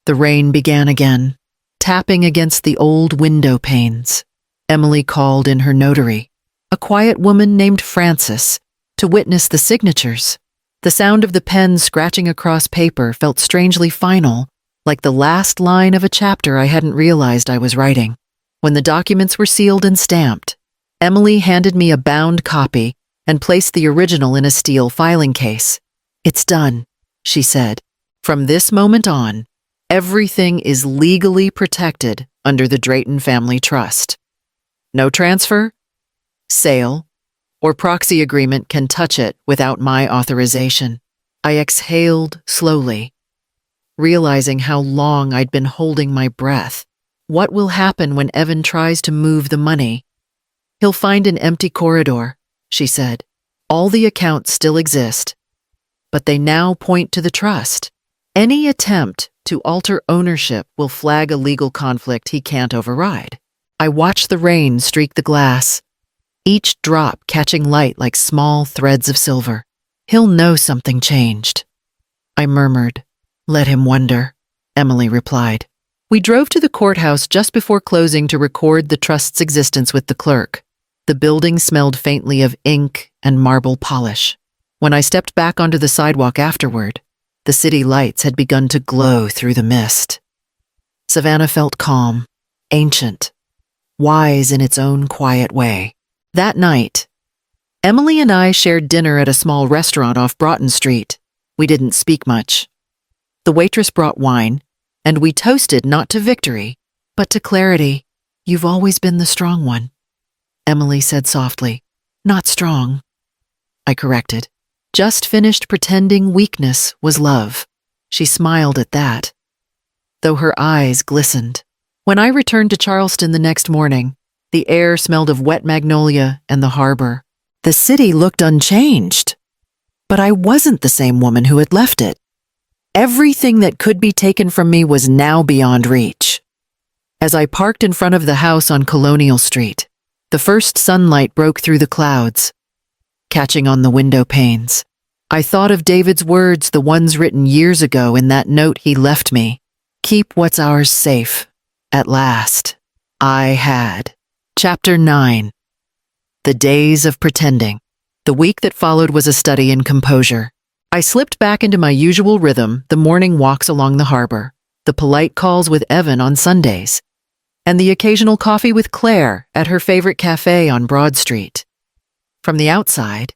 The rain began again, tapping against the old window panes. Emily called in her notary, a quiet woman named Frances, to witness the signatures. The sound of the pen scratching across paper felt strangely final, like the last line of a chapter I hadn't realized I was writing. When the documents were sealed and stamped, Emily handed me a bound copy and placed the original in a steel filing case. It's done, she said. From this moment on, everything is legally protected under the Drayton Family Trust. No transfer, sale, or proxy agreement can touch it without my authorization. I exhaled slowly, realizing how long I'd been holding my breath. What will happen when Evan tries to move the money? He'll find an empty corridor, she said. All the accounts still exist, but they now point to the trust. Any attempt to alter ownership will flag a legal conflict he can't override. I watched the rain streak the glass, each drop catching light like small threads of silver. He'll know something changed. I murmured. Let him wonder, Emily replied. We drove to the courthouse just before closing to record the trust's existence with the clerk. The building smelled faintly of ink and marble polish. When I stepped back onto the sidewalk afterward, the city lights had begun to glow through the mist. Savannah felt calm, ancient, wise in its own quiet way. That night, Emily and I shared dinner at a small restaurant off Broughton Street. We didn't speak much. The waitress brought wine, and we toasted not to victory, but to clarity. You've always been the strong one, Emily said softly. Not strong, I corrected. Just finished pretending weakness was love. She smiled at that, though her eyes glistened. When I returned to Charleston the next morning, the air smelled of wet magnolia and the harbor. The city looked unchanged, but I wasn't the same woman who had left it. Everything that could be taken from me was now beyond reach. As I parked in front of the house on Colonial Street, the first sunlight broke through the clouds, catching on the window panes. I thought of David's words, the ones written years ago in that note he left me. Keep what's ours safe. At last, I had. Chapter 9. The Days of Pretending. The week that followed was a study in composure. I slipped back into my usual rhythm, the morning walks along the harbor, the polite calls with Evan on Sundays, and the occasional coffee with Claire at her favorite cafe on Broad Street. From the outside,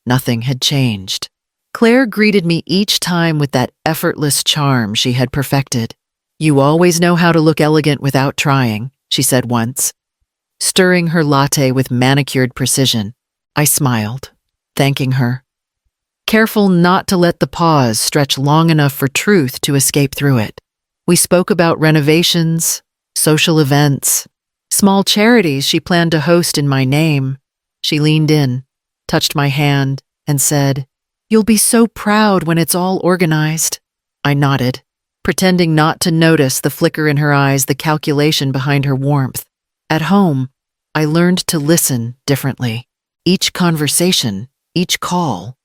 nothing had changed. Claire greeted me each time with that effortless charm she had perfected. You always know how to look elegant without trying, she said once, stirring her latte with manicured precision. I smiled, thanking her. careful not to let the pause stretch long enough for truth to escape through it. We spoke about renovations, social events, small charities she planned to host in my name. She leaned in, touched my hand, and said, "You'll be so proud when it's all organized." I nodded, pretending not to notice the flicker in her eyes, the calculation behind her warmth. At home, I learned to listen differently. Each conversation, each call,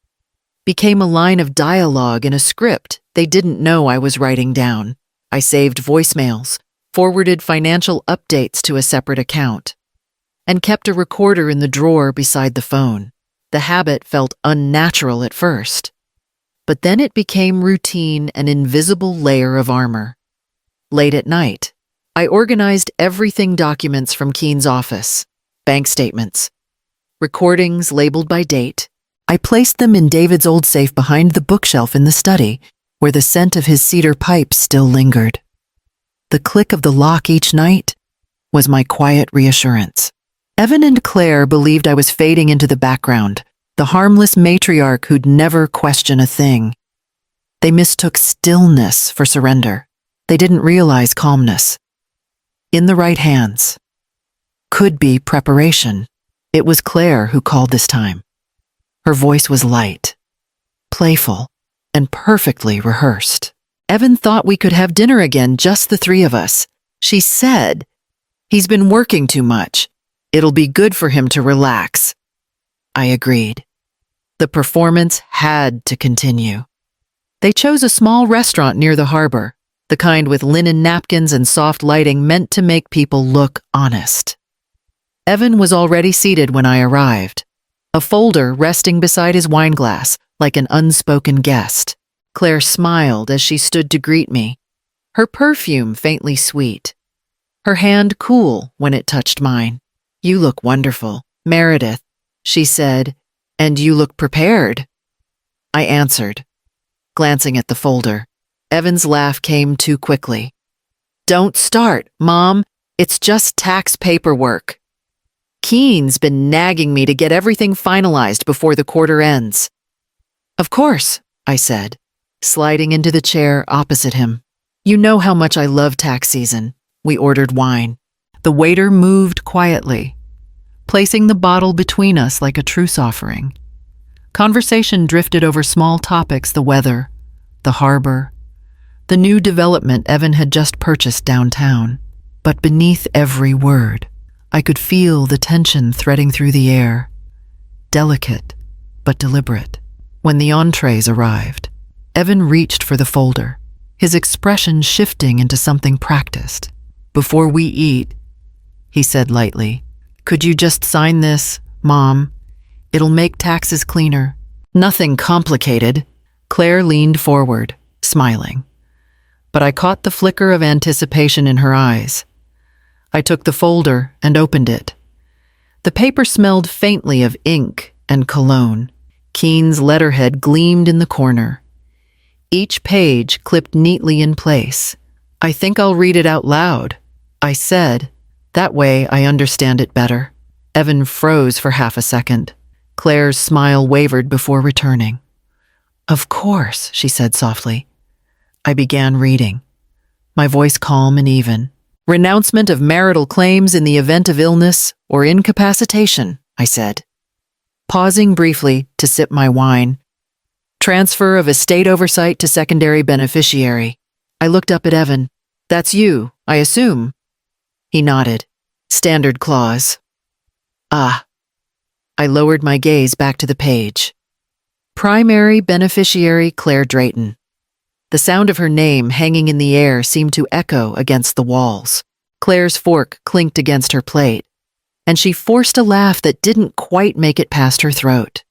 became a line of dialogue in a script they didn't know I was writing down. I saved voicemails, forwarded financial updates to a separate account, and kept a recorder in the drawer beside the phone. The habit felt unnatural at first, but then it became routine, an invisible layer of armor. Late at night, I organized everything: documents from Keen's office, bank statements, recordings labeled by date. I placed them in David's old safe behind the bookshelf in the study, where the scent of his cedar pipes still lingered. The click of the lock each night was my quiet reassurance. Evan and Claire believed I was fading into the background, the harmless matriarch who'd never question a thing. They mistook stillness for surrender. They didn't realize calmness, in the right hands, could be preparation. It was Claire who called this time. Her voice was light, playful, and perfectly rehearsed. Evan thought we could have dinner again, just the three of us. She said, "He's been working too much. It'll be good for him to relax." I agreed. The performance had to continue. They chose a small restaurant near the harbor, the kind with linen napkins and soft lighting meant to make people look honest. Evan was already seated when I arrived, a folder resting beside his wine glass like an unspoken guest. Claire smiled as she stood to greet me, her perfume faintly sweet, her hand cool when it touched mine. "You look wonderful, Meredith," she said, "and you look prepared." I answered, glancing at the folder. Evan's laugh came too quickly. "Don't start, Mom. It's just tax paperwork. Keen's been nagging me to get everything finalized before the quarter ends." "Of course," I said, sliding into the chair opposite him. "You know how much I love tax season." We ordered wine. The waiter moved quietly, placing the bottle between us like a truce offering. Conversation drifted over small topics: the weather, the harbor, the new development Evan had just purchased downtown. But beneath every word, I could feel the tension threading through the air, delicate but deliberate. When the entrees arrived, Evan reached for the folder, his expression shifting into something practiced. "Before we eat," he said lightly, "could you just sign this, Mom? It'll make taxes cleaner." "Nothing complicated." Claire leaned forward, smiling, but I caught the flicker of anticipation in her eyes. I took the folder and opened it. The paper smelled faintly of ink and cologne. Keen's letterhead gleamed in the corner, each page clipped neatly in place. "I think I'll read it out loud," I said. "That way I understand it better." Evan froze for half a second. Claire's smile wavered before returning. "Of course," she said softly. I began reading, my voice calm and even. "Renouncement of marital claims in the event of illness or incapacitation," I said, pausing briefly to sip my wine. "Transfer of estate oversight to secondary beneficiary." I looked up at Evan. "That's you, I assume?" He nodded. "Standard clause." "Ah." I lowered my gaze back to the page. Primary beneficiary Claire Drayton. The sound of her name hanging in the air seemed to echo against the walls. Claire's fork clinked against her plate, and she forced a laugh that didn't quite make it past her throat.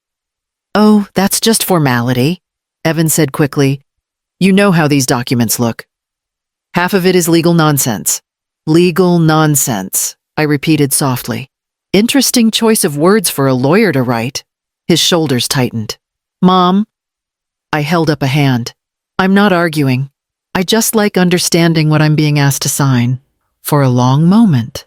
"Oh, that's just formality," Evan said quickly. "You know how these documents look. Half of it is legal nonsense." "Legal nonsense," I repeated softly. Interesting choice of words for a lawyer to write. His shoulders tightened. "Mom," I held up a hand. "I'm not arguing. I just like understanding what I'm being asked to sign." For a long moment,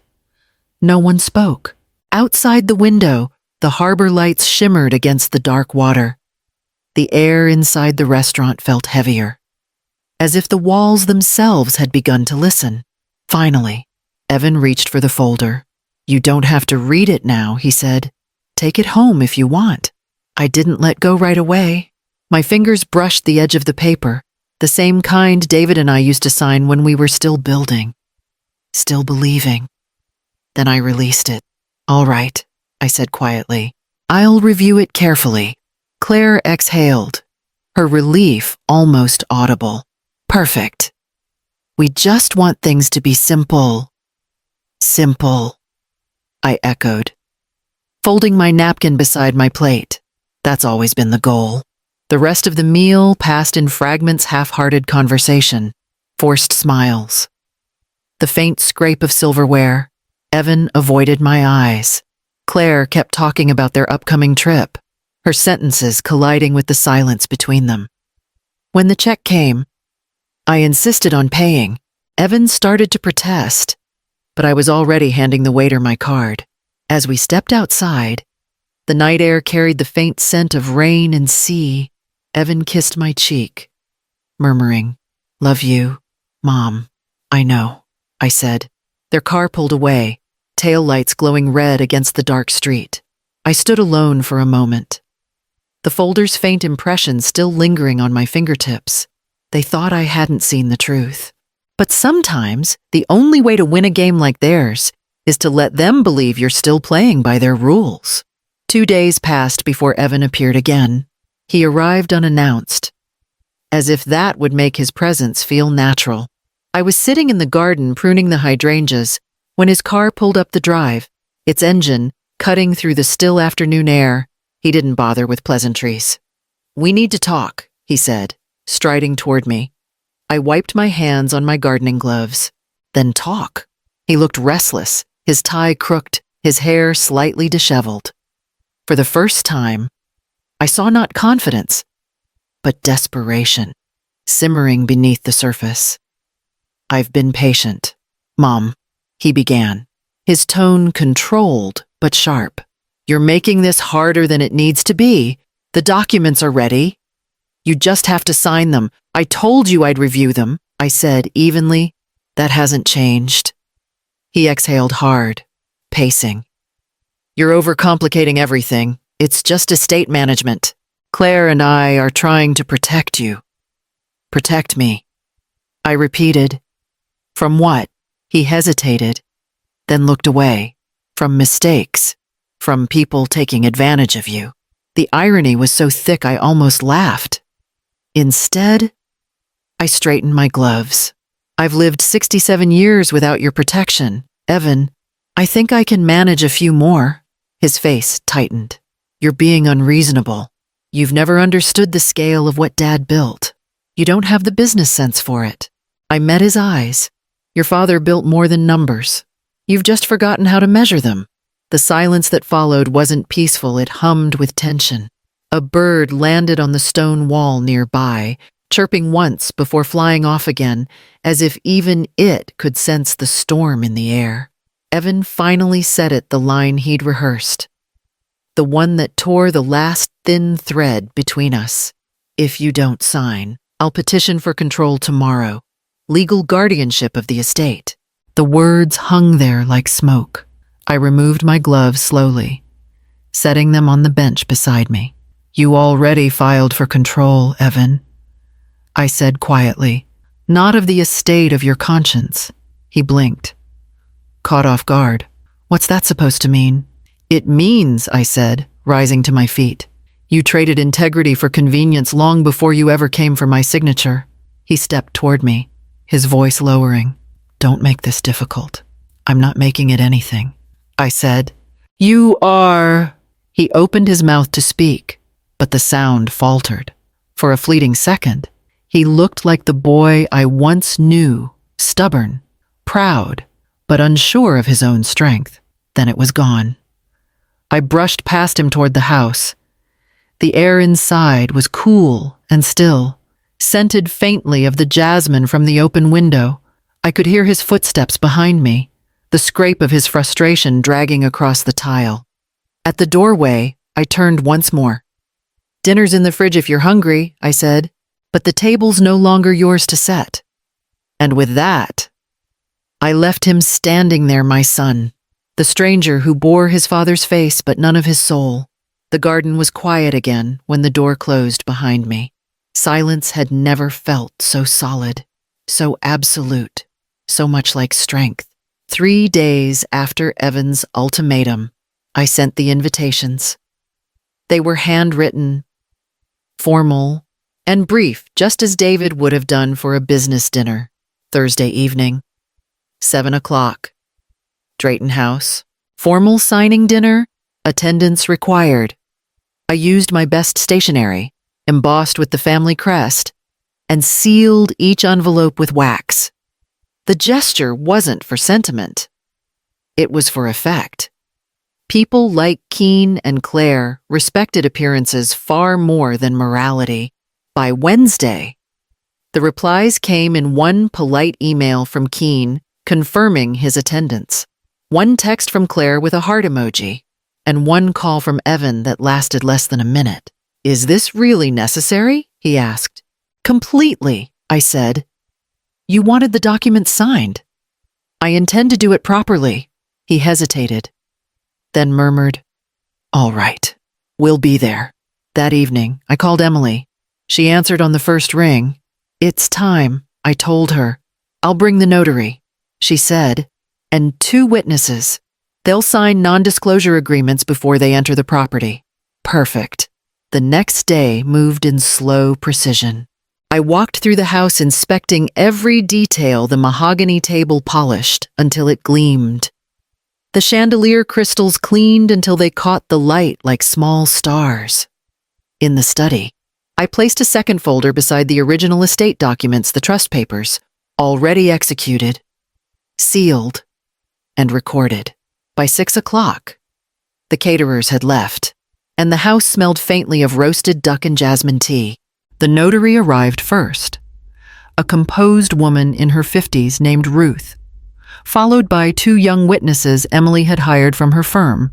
no one spoke. Outside the window, the harbor lights shimmered against the dark water. The air inside the restaurant felt heavier, as if the walls themselves had begun to listen. Finally, Evan reached for the folder. "You don't have to read it now," he said. "Take it home if you want." I didn't let go right away. My fingers brushed the edge of the paper, the same kind David and I used to sign when we were still building, still believing. Then I released it. "All right," I said quietly. "I'll review it carefully." Claire exhaled, her relief almost audible. "Perfect. We just want things to be simple." "Simple," I echoed, folding my napkin beside my plate. That's always been the goal. The rest of the meal passed in fragments, half-hearted conversation, forced smiles. The faint scrape of silverware. Evan avoided my eyes. Claire kept talking about their upcoming trip, her sentences colliding with the silence between them. When the check came, I insisted on paying. Evan started to protest, but I was already handing the waiter my card. As we stepped outside, the night air carried the faint scent of rain and sea. Evan kissed my cheek, murmuring, "Love you, Mom." "I know," I said. Their car pulled away, taillights glowing red against the dark street. I stood alone for a moment, the folder's faint impression still lingering on my fingertips. They thought I hadn't seen the truth. But sometimes, the only way to win a game like theirs is to let them believe you're still playing by their rules. 2 days passed before Evan appeared again. He arrived unannounced, as if that would make his presence feel natural. I was sitting in the garden pruning the hydrangeas when his car pulled up the drive, its engine cutting through the still afternoon air. He didn't bother with pleasantries. "We need to talk," he said, striding toward me. I wiped my hands on my gardening gloves. "Then talk." He looked restless, his tie crooked, his hair slightly disheveled. For the first time, I saw not confidence, but desperation, simmering beneath the surface. "I've been patient, Mom," he began, his tone controlled but sharp. "You're making this harder than it needs to be. The documents are ready. You just have to sign them. I told you I'd review them," I said evenly. "That hasn't changed." He exhaled hard, pacing. "You're overcomplicating everything. It's just estate management. Claire and I are trying to protect you." "Protect me," I repeated. "From what?" He hesitated, then looked away. "From mistakes. From people taking advantage of you." The irony was so thick I almost laughed. Instead, I straightened my gloves. "I've lived 67 years without your protection, Evan. I think I can manage a few more." His face tightened. "You're being unreasonable. You've never understood the scale of what Dad built. You don't have the business sense for it." I met his eyes. "Your father built more than numbers. You've just forgotten how to measure them." The silence that followed wasn't peaceful, it hummed with tension. A bird landed on the stone wall nearby, chirping once before flying off again, as if even it could sense the storm in the air. Evan finally said it, the line he'd rehearsed, the one that tore the last thin thread between us. "If you don't sign, I'll petition for control tomorrow. Legal guardianship of the estate." The words hung there like smoke. I removed my gloves slowly, setting them on the bench beside me. "You already filed for control, Evan," I said quietly. "Not of the estate, of your conscience." He blinked, caught off guard. "What's that supposed to mean?" "It means," I said, rising to my feet, "you traded integrity for convenience long before you ever came for my signature." He stepped toward me, his voice lowering. "Don't make this difficult. I'm not making it anything," I said. "You are—" He opened his mouth to speak, but the sound faltered. For a fleeting second, he looked like the boy I once knew, stubborn, proud, but unsure of his own strength. Then it was gone. I brushed past him toward the house. The air inside was cool and still, scented faintly of the jasmine from the open window. I could hear his footsteps behind me, the scrape of his frustration dragging across the tile. At the doorway, I turned once more. Dinner's in the fridge if you're hungry, I said, but the table's no longer yours to set. And with that, I left him standing there, my son, the stranger who bore his father's face but none of his soul. The garden was quiet again when the door closed behind me. Silence had never felt so solid, so absolute, so much like strength. 3 days after Evan's ultimatum, I sent the invitations. They were handwritten, formal, and brief, just as David would have done for a business dinner. Thursday evening, 7 o'clock. Drayton House. Formal signing dinner, attendance required. I used my best stationery, embossed with the family crest, and sealed each envelope with wax. The gesture wasn't for sentiment. It was for effect. People like Keene and Claire respected appearances far more than morality. By Wednesday, the replies came in one polite email from Keene confirming his attendance, one text from Claire with a heart emoji, and one call from Evan that lasted less than a minute. "Is this really necessary?" he asked. "Completely," I said. "You wanted the document signed." "I intend to do it properly." He hesitated, then murmured, "All right, we'll be there." That evening, I called Emily. She answered on the first ring. "It's time," I told her. "I'll bring the notary," she said, "and 2 witnesses. They'll sign non-disclosure agreements before they enter the property." Perfect. The next day moved in slow precision. I walked through the house inspecting every detail the mahogany table polished until it gleamed. The chandelier crystals cleaned until they caught the light like small stars. In the study, I placed a second folder beside the original estate documents, the trust papers, already executed, sealed, and recorded. By 6 o'clock, the caterers had left, and the house smelled faintly of roasted duck and jasmine tea. The notary arrived first, a composed woman in her 50s named Ruth, followed by 2 young witnesses Emily had hired from her firm.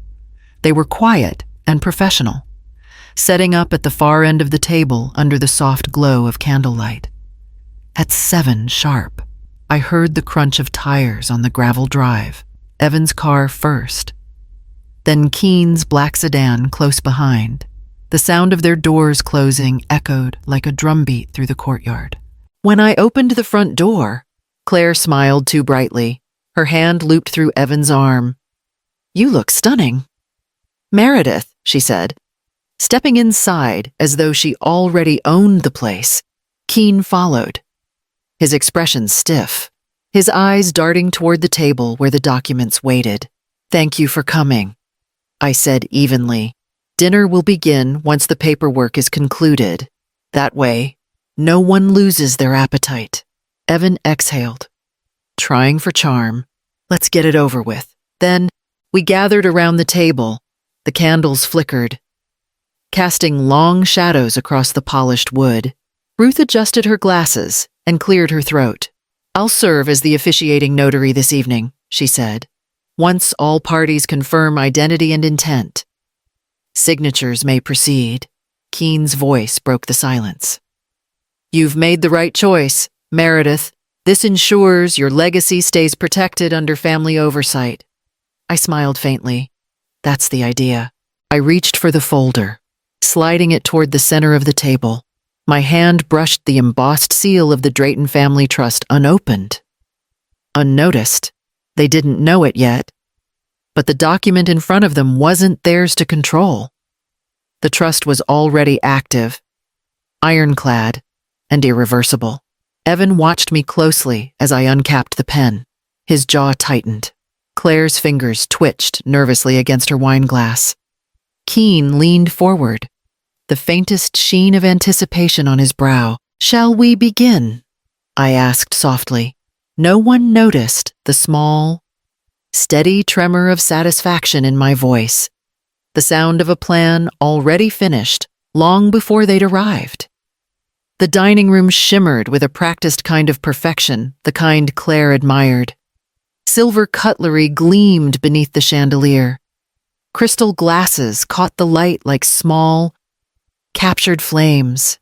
They were quiet and professional, setting up at the far end of the table under the soft glow of candlelight. At 7 sharp, I heard the crunch of tires on the gravel drive, Evan's car first, then Keene's black sedan close behind. The sound of their doors closing echoed like a drumbeat through the courtyard. When I opened the front door, Claire smiled too brightly. Her hand looped through Evan's arm. "You look stunning." "Meredith," she said, stepping inside as though she already owned the place. Keene followed, his expression stiff, his eyes darting toward the table where the documents waited. "Thank you for coming," I said evenly. "Dinner will begin once the paperwork is concluded. That way, no one loses their appetite." Evan exhaled, trying for charm. "Let's get it over with." Then, we gathered around the table. The candles flickered, casting long shadows across the polished wood. Ruth adjusted her glasses and cleared her throat. "I'll serve as the officiating notary this evening," she said. "Once all parties confirm identity and intent, signatures may proceed." Keene's voice broke the silence. "You've made the right choice, Meredith. This ensures your legacy stays protected under family oversight." I smiled faintly. That's the idea. I reached for the folder, sliding it toward the center of the table. My hand brushed the embossed seal of the Drayton Family Trust unopened. Unnoticed. They didn't know it yet. But the document in front of them wasn't theirs to control. The trust was already active, ironclad, and irreversible. Evan watched me closely as I uncapped the pen. His jaw tightened. Claire's fingers twitched nervously against her wine glass. Keene leaned forward, the faintest sheen of anticipation on his brow. "Shall we begin?" I asked softly. No one noticed the small, steady tremor of satisfaction in my voice, the sound of a plan already finished long before they'd arrived. The dining room shimmered with a practiced kind of perfection, the kind Claire admired. Silver cutlery gleamed beneath the chandelier. Crystal glasses caught the light like small, captured flames.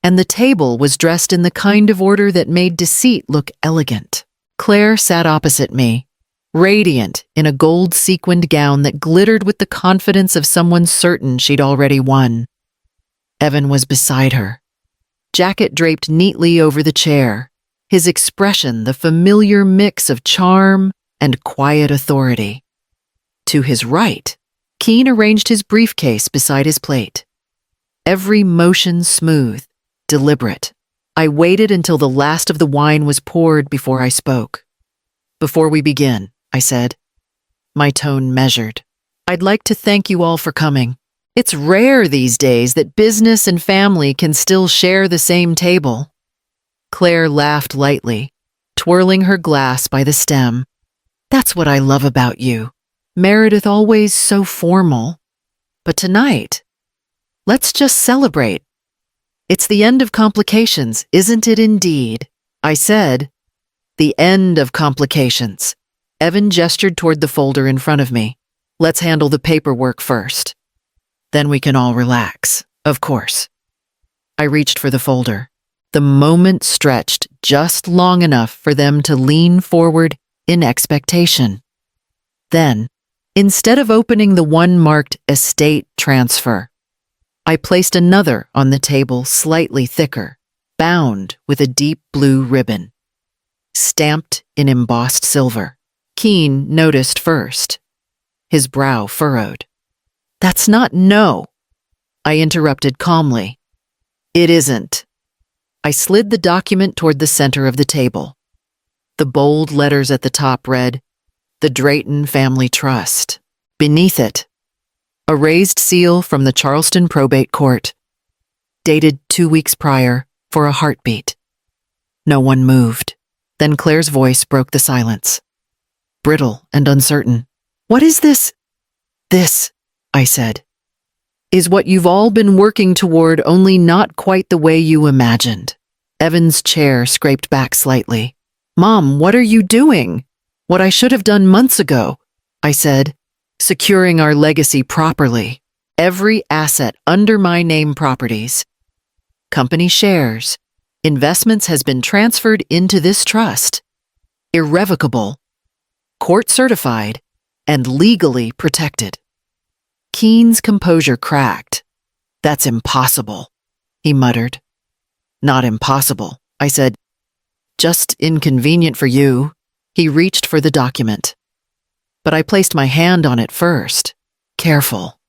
And the table was dressed in the kind of order that made deceit look elegant. Claire sat opposite me, radiant in a gold-sequined gown that glittered with the confidence of someone certain she'd already won. Evan was beside her, jacket draped neatly over the chair, his expression the familiar mix of charm and quiet authority. To his right, Keene arranged his briefcase beside his plate. Every motion smooth, deliberate. I waited until the last of the wine was poured before I spoke. "Before we begin," I said, my tone measured, "I'd like to thank you all for coming. It's rare these days that business and family can still share the same table." Claire laughed lightly, twirling her glass by the stem. "That's what I love about you. Meredith always so formal. But tonight, let's just celebrate. It's the end of complications, isn't it indeed?" I said, "The end of complications." Evan gestured toward the folder in front of me. "Let's handle the paperwork first. Then we can all relax, of course." I reached for the folder. The moment stretched just long enough for them to lean forward in expectation. Then, instead of opening the one marked estate transfer, I placed another on the table slightly thicker, bound with a deep blue ribbon, stamped in embossed silver. Keene noticed first. His brow furrowed. "That's not no," I interrupted calmly. "It isn't." I slid the document toward the center of the table. The bold letters at the top read, "The Drayton Family Trust." Beneath it, a raised seal from the Charleston Probate Court, dated 2 weeks prior, for a heartbeat. No one moved. Then Claire's voice broke the silence, brittle and uncertain. "What is this?" "This," I said, "is what you've all been working toward, only not quite the way you imagined." Evan's chair scraped back slightly. "Mom, what are you doing?" "What I should have done months ago," I said, "securing our legacy properly. Every asset under my name properties, company shares, investments has been transferred into this trust. Irrevocable, court-certified, and legally protected." Keene's composure cracked. "That's impossible," he muttered. "Not impossible," I said. "Just inconvenient for you." He reached for the document. But I placed my hand on it first. "Careful,"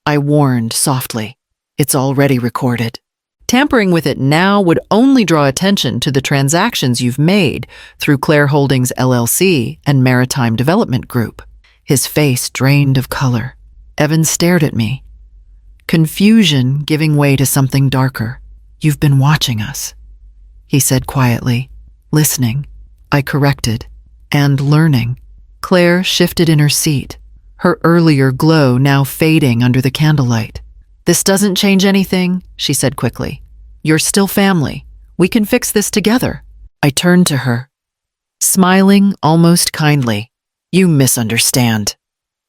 I warned softly. "It's already recorded. Tampering with it now would only draw attention to the transactions you've made through Claire Holdings LLC and Maritime Development Group." His face drained of color. Evan stared at me, confusion giving way to something darker. "You've been watching us," he said quietly. "Listening," I corrected, "and learning." Claire shifted in her seat, her earlier glow now fading under the candlelight. "This doesn't change anything," she said quickly. "You're still family. We can fix this together." I turned to her, smiling almost kindly. "You misunderstand.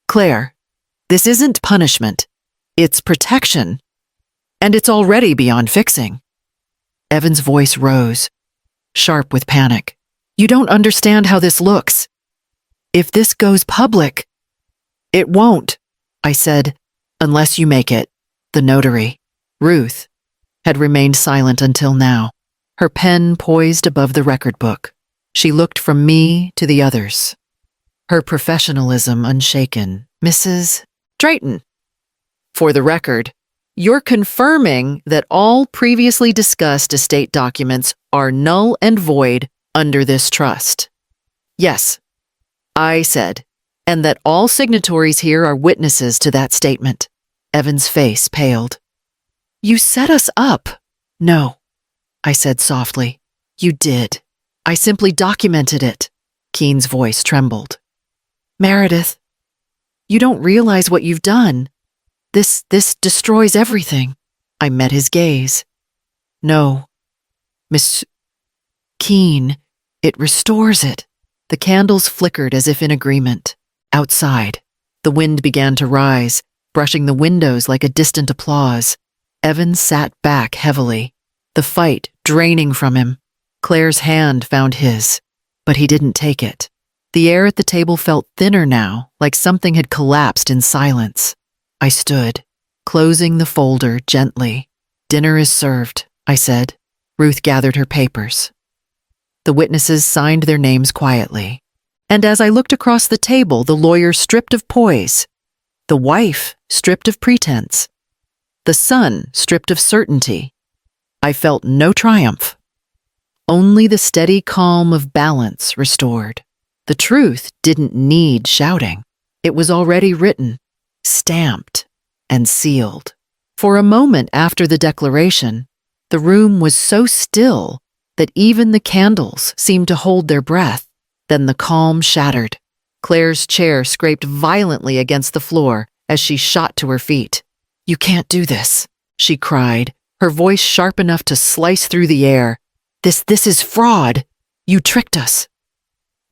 Claire, this isn't punishment. It's protection. And it's already beyond fixing." Evan's voice rose, sharp with panic. "You don't understand how this looks. If this goes public—" "It won't," I said, "unless you make it." The notary, Ruth, had remained silent until now, her pen poised above the record book. She looked from me to the others, her professionalism unshaken. "Mrs. Drayton, for the record, you're confirming that all previously discussed estate documents are null and void under this trust." "Yes," I said, "and that all signatories here are witnesses to that statement." Evan's face paled. "You set us up." "No," I said softly. "You did. I simply documented it." Keene's voice trembled. "Meredith, you don't realize what you've done. This destroys everything." I met his gaze. "No, Miss Keene, it restores it." The candles flickered as if in agreement. Outside, the wind began to rise, brushing the windows like a distant applause. Evan sat back heavily, the fight draining from him. Claire's hand found his, but he didn't take it. The air at the table felt thinner now, like something had collapsed in silence. I stood, closing the folder gently. "Dinner is served," I said. Ruth gathered her papers. The witnesses signed their names quietly. And as I looked across the table, the lawyer stripped of poise, the wife stripped of pretense, the son stripped of certainty. I felt no triumph, only the steady calm of balance restored. The truth didn't need shouting. It was already written, stamped, and sealed. For a moment after the declaration, the room was so still that even the candles seemed to hold their breath. Then the calm shattered. Claire's chair scraped violently against the floor as she shot to her feet. "You can't do this," she cried, her voice sharp enough to slice through the air. This is fraud. You tricked us."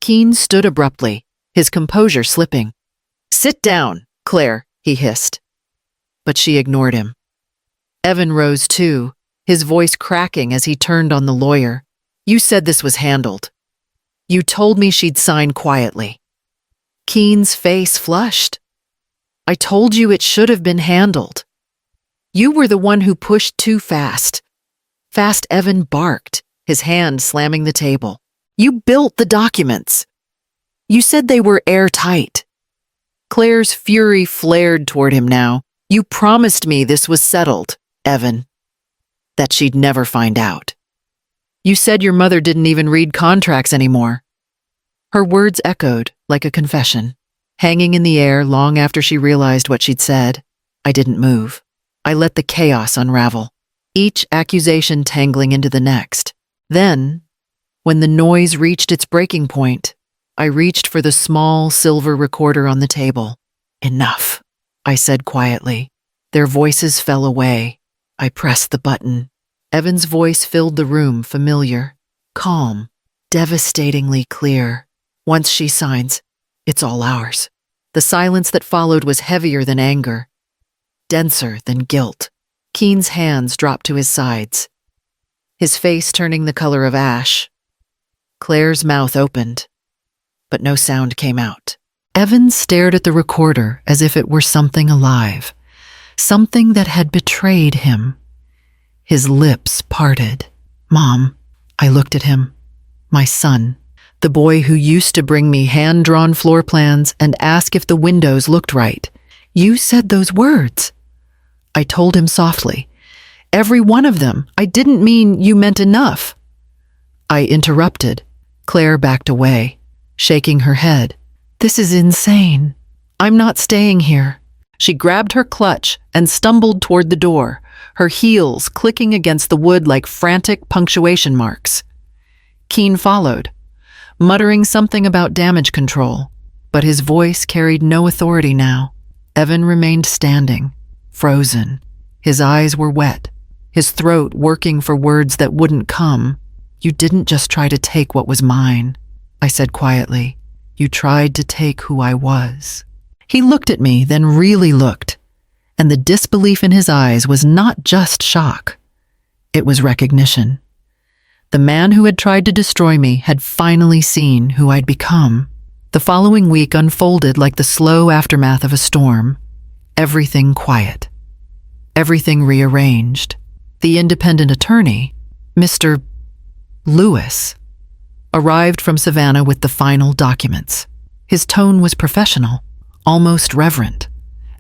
Keene stood abruptly, his composure slipping. "Sit down, Claire," he hissed. But she ignored him. Evan rose too, his voice cracking as he turned on the lawyer. "You said this was handled. You told me she'd sign quietly." Keene's face flushed. "I told you it should have been handled. You were the one who pushed too fast." Fast Evan barked, his hand slamming the table. "You built the documents. You said they were airtight." Claire's fury flared toward him now. "You promised me this was settled, Evan. That she'd never find out. You said your mother didn't even read contracts anymore." Her words echoed like a confession, hanging in the air long after she realized what she'd said. I didn't move. I let the chaos unravel, each accusation tangling into the next. Then, when the noise reached its breaking point, I reached for the small silver recorder on the table. "Enough," I said quietly. Their voices fell away. I pressed the button. Evan's voice filled the room, familiar, calm, devastatingly clear. "Once she signs, it's all ours." The silence that followed was heavier than anger, denser than guilt. Keene's hands dropped to his sides, his face turning the color of ash. Claire's mouth opened, but no sound came out. Evan stared at the recorder as if it were something alive, something that had betrayed him. His lips parted. "Mom," I looked at him. "My son, the boy who used to bring me hand-drawn floor plans and ask if the windows looked right. You said those words." I told him softly. "Every one of them. I didn't mean you meant enough." I interrupted. Claire backed away, shaking her head. "This is insane. I'm not staying here." She grabbed her clutch and stumbled toward the door, her heels clicking against the wood like frantic punctuation marks. Keene followed, muttering something about damage control, but his voice carried no authority now. Evan remained standing, frozen. His eyes were wet, his throat working for words that wouldn't come. "You didn't just try to take what was mine," I said quietly. "You tried to take who I was." He looked at me, then really looked, and the disbelief in his eyes was not just shock. It was recognition. The man who had tried to destroy me had finally seen who I'd become. The following week unfolded like the slow aftermath of a storm. Everything quiet. Everything rearranged. The independent attorney, Mr. Lewis, arrived from Savannah with the final documents. His tone was professional, almost reverent,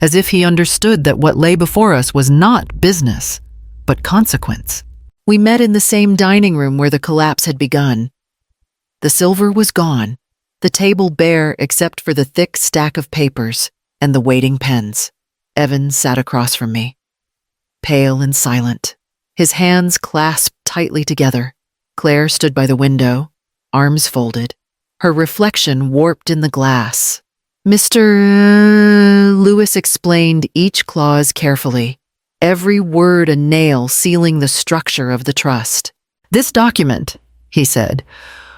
as if he understood that what lay before us was not business, but consequence. We met in the same dining room where the collapse had begun. The silver was gone, the table bare except for the thick stack of papers and the waiting pens. Evan sat across from me, pale and silent, his hands clasped tightly together. Claire stood by the window, arms folded, her reflection warped in the glass. Mr. Lewis explained each clause carefully, every word a nail sealing the structure of the trust. "This document," he said,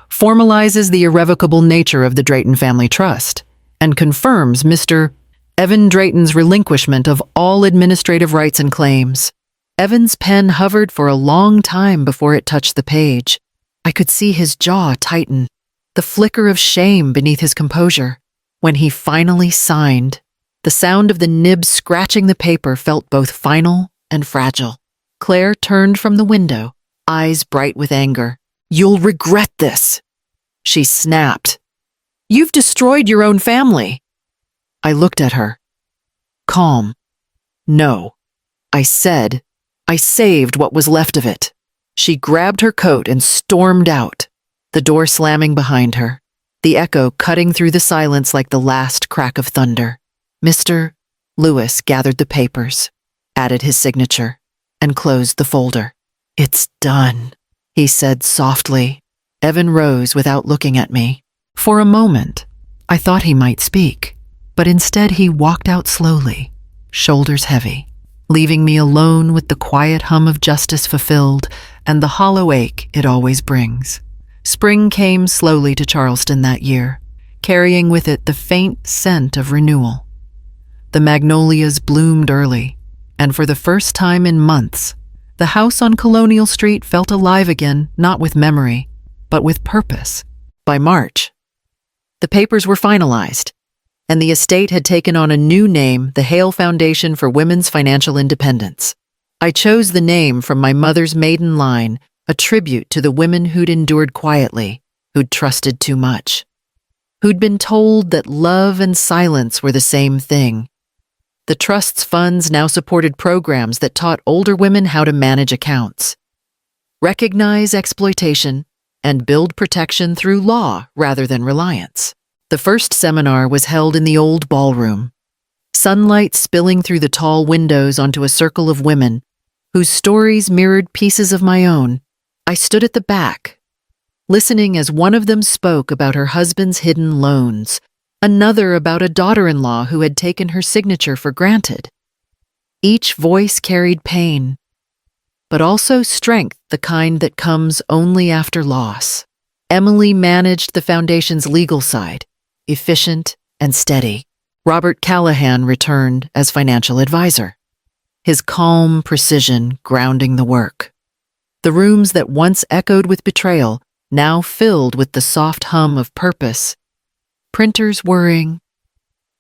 "formalizes the irrevocable nature of the Drayton Family Trust and confirms Mr. Evan Drayton's relinquishment of all administrative rights and claims. Evan's pen hovered for a long time before it touched the page. I could see his jaw tighten, the flicker of shame beneath his composure. When he finally signed, the sound of the nib scratching the paper felt both final and fragile. Claire turned from the window, eyes bright with anger. "You'll regret this," she snapped. "You've destroyed your own family." I looked at her, calm. "No," I said. "I saved what was left of it." She grabbed her coat and stormed out, the door slamming behind her, the echo cutting through the silence like the last crack of thunder. Mr. Lewis gathered the papers, added his signature, and closed the folder. "It's done," he said softly. Evan rose without looking at me. For a moment, I thought he might speak, but instead he walked out slowly, shoulders heavy, leaving me alone with the quiet hum of justice fulfilled and the hollow ache it always brings. Spring came slowly to Charleston that year, carrying with it the faint scent of renewal. The magnolias bloomed early, and for the first time in months, the house on Colonial Street felt alive again, not with memory, but with purpose. By March, the papers were finalized, and the estate had taken on a new name, the Hale Foundation for Women's Financial Independence. I chose the name from my mother's maiden line, a tribute to the women who'd endured quietly, who'd trusted too much, who'd been told that love and silence were the same thing. The trust's funds now supported programs that taught older women how to manage accounts, recognize exploitation, and build protection through law rather than reliance. The first seminar was held in the old ballroom, sunlight spilling through the tall windows onto a circle of women whose stories mirrored pieces of my own. I stood at the back, listening as one of them spoke about her husband's hidden loans, another about a daughter-in-law who had taken her signature for granted. Each voice carried pain, but also strength, the kind that comes only after loss. Emily managed the foundation's legal side, efficient and steady. Robert Callahan returned as financial advisor, his calm precision grounding the work. The rooms that once echoed with betrayal now filled with the soft hum of purpose. Printers whirring,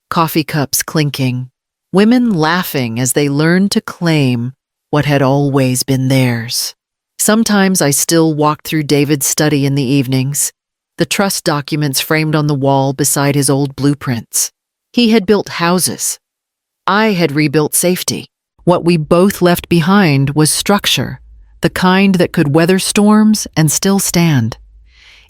coffee cups clinking, women laughing as they learned to claim what had always been theirs. Sometimes I still walked through David's study in the evenings, the trust documents framed on the wall beside his old blueprints. He had built houses. I had rebuilt safety. What we both left behind was structure, the kind that could weather storms and still stand,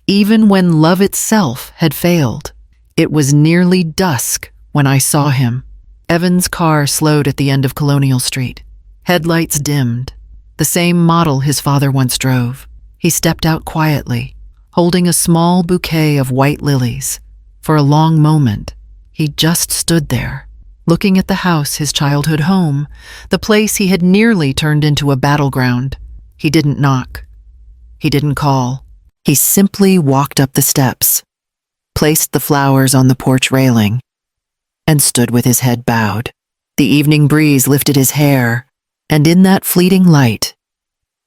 even when love itself had failed. It was nearly dusk when I saw him. Evan's car slowed at the end of Colonial Street. Headlights dimmed, the same model his father once drove. He stepped out quietly, holding a small bouquet of white lilies. For a long moment, he just stood there, looking at the house, his childhood home, the place he had nearly turned into a battleground. He didn't knock. He didn't call. He simply walked up the steps, placed the flowers on the porch railing, and stood with his head bowed. The evening breeze lifted his hair, and in that fleeting light,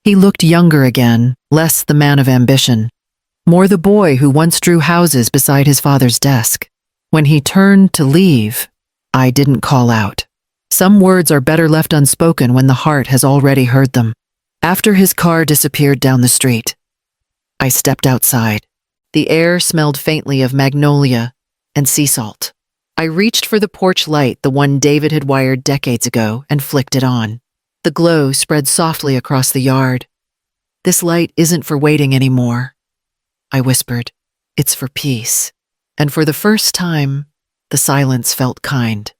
he looked younger again, less the man of ambition, more the boy who once drew houses beside his father's desk. When he turned to leave, I didn't call out. Some words are better left unspoken when the heart has already heard them. After his car disappeared down the street, I stepped outside. The air smelled faintly of magnolia and sea salt. I reached for the porch light, the one David had wired decades ago, and flicked it on. The glow spread softly across the yard. "This light isn't for waiting anymore," I whispered. "It's for peace." And for the first time, the silence felt kind.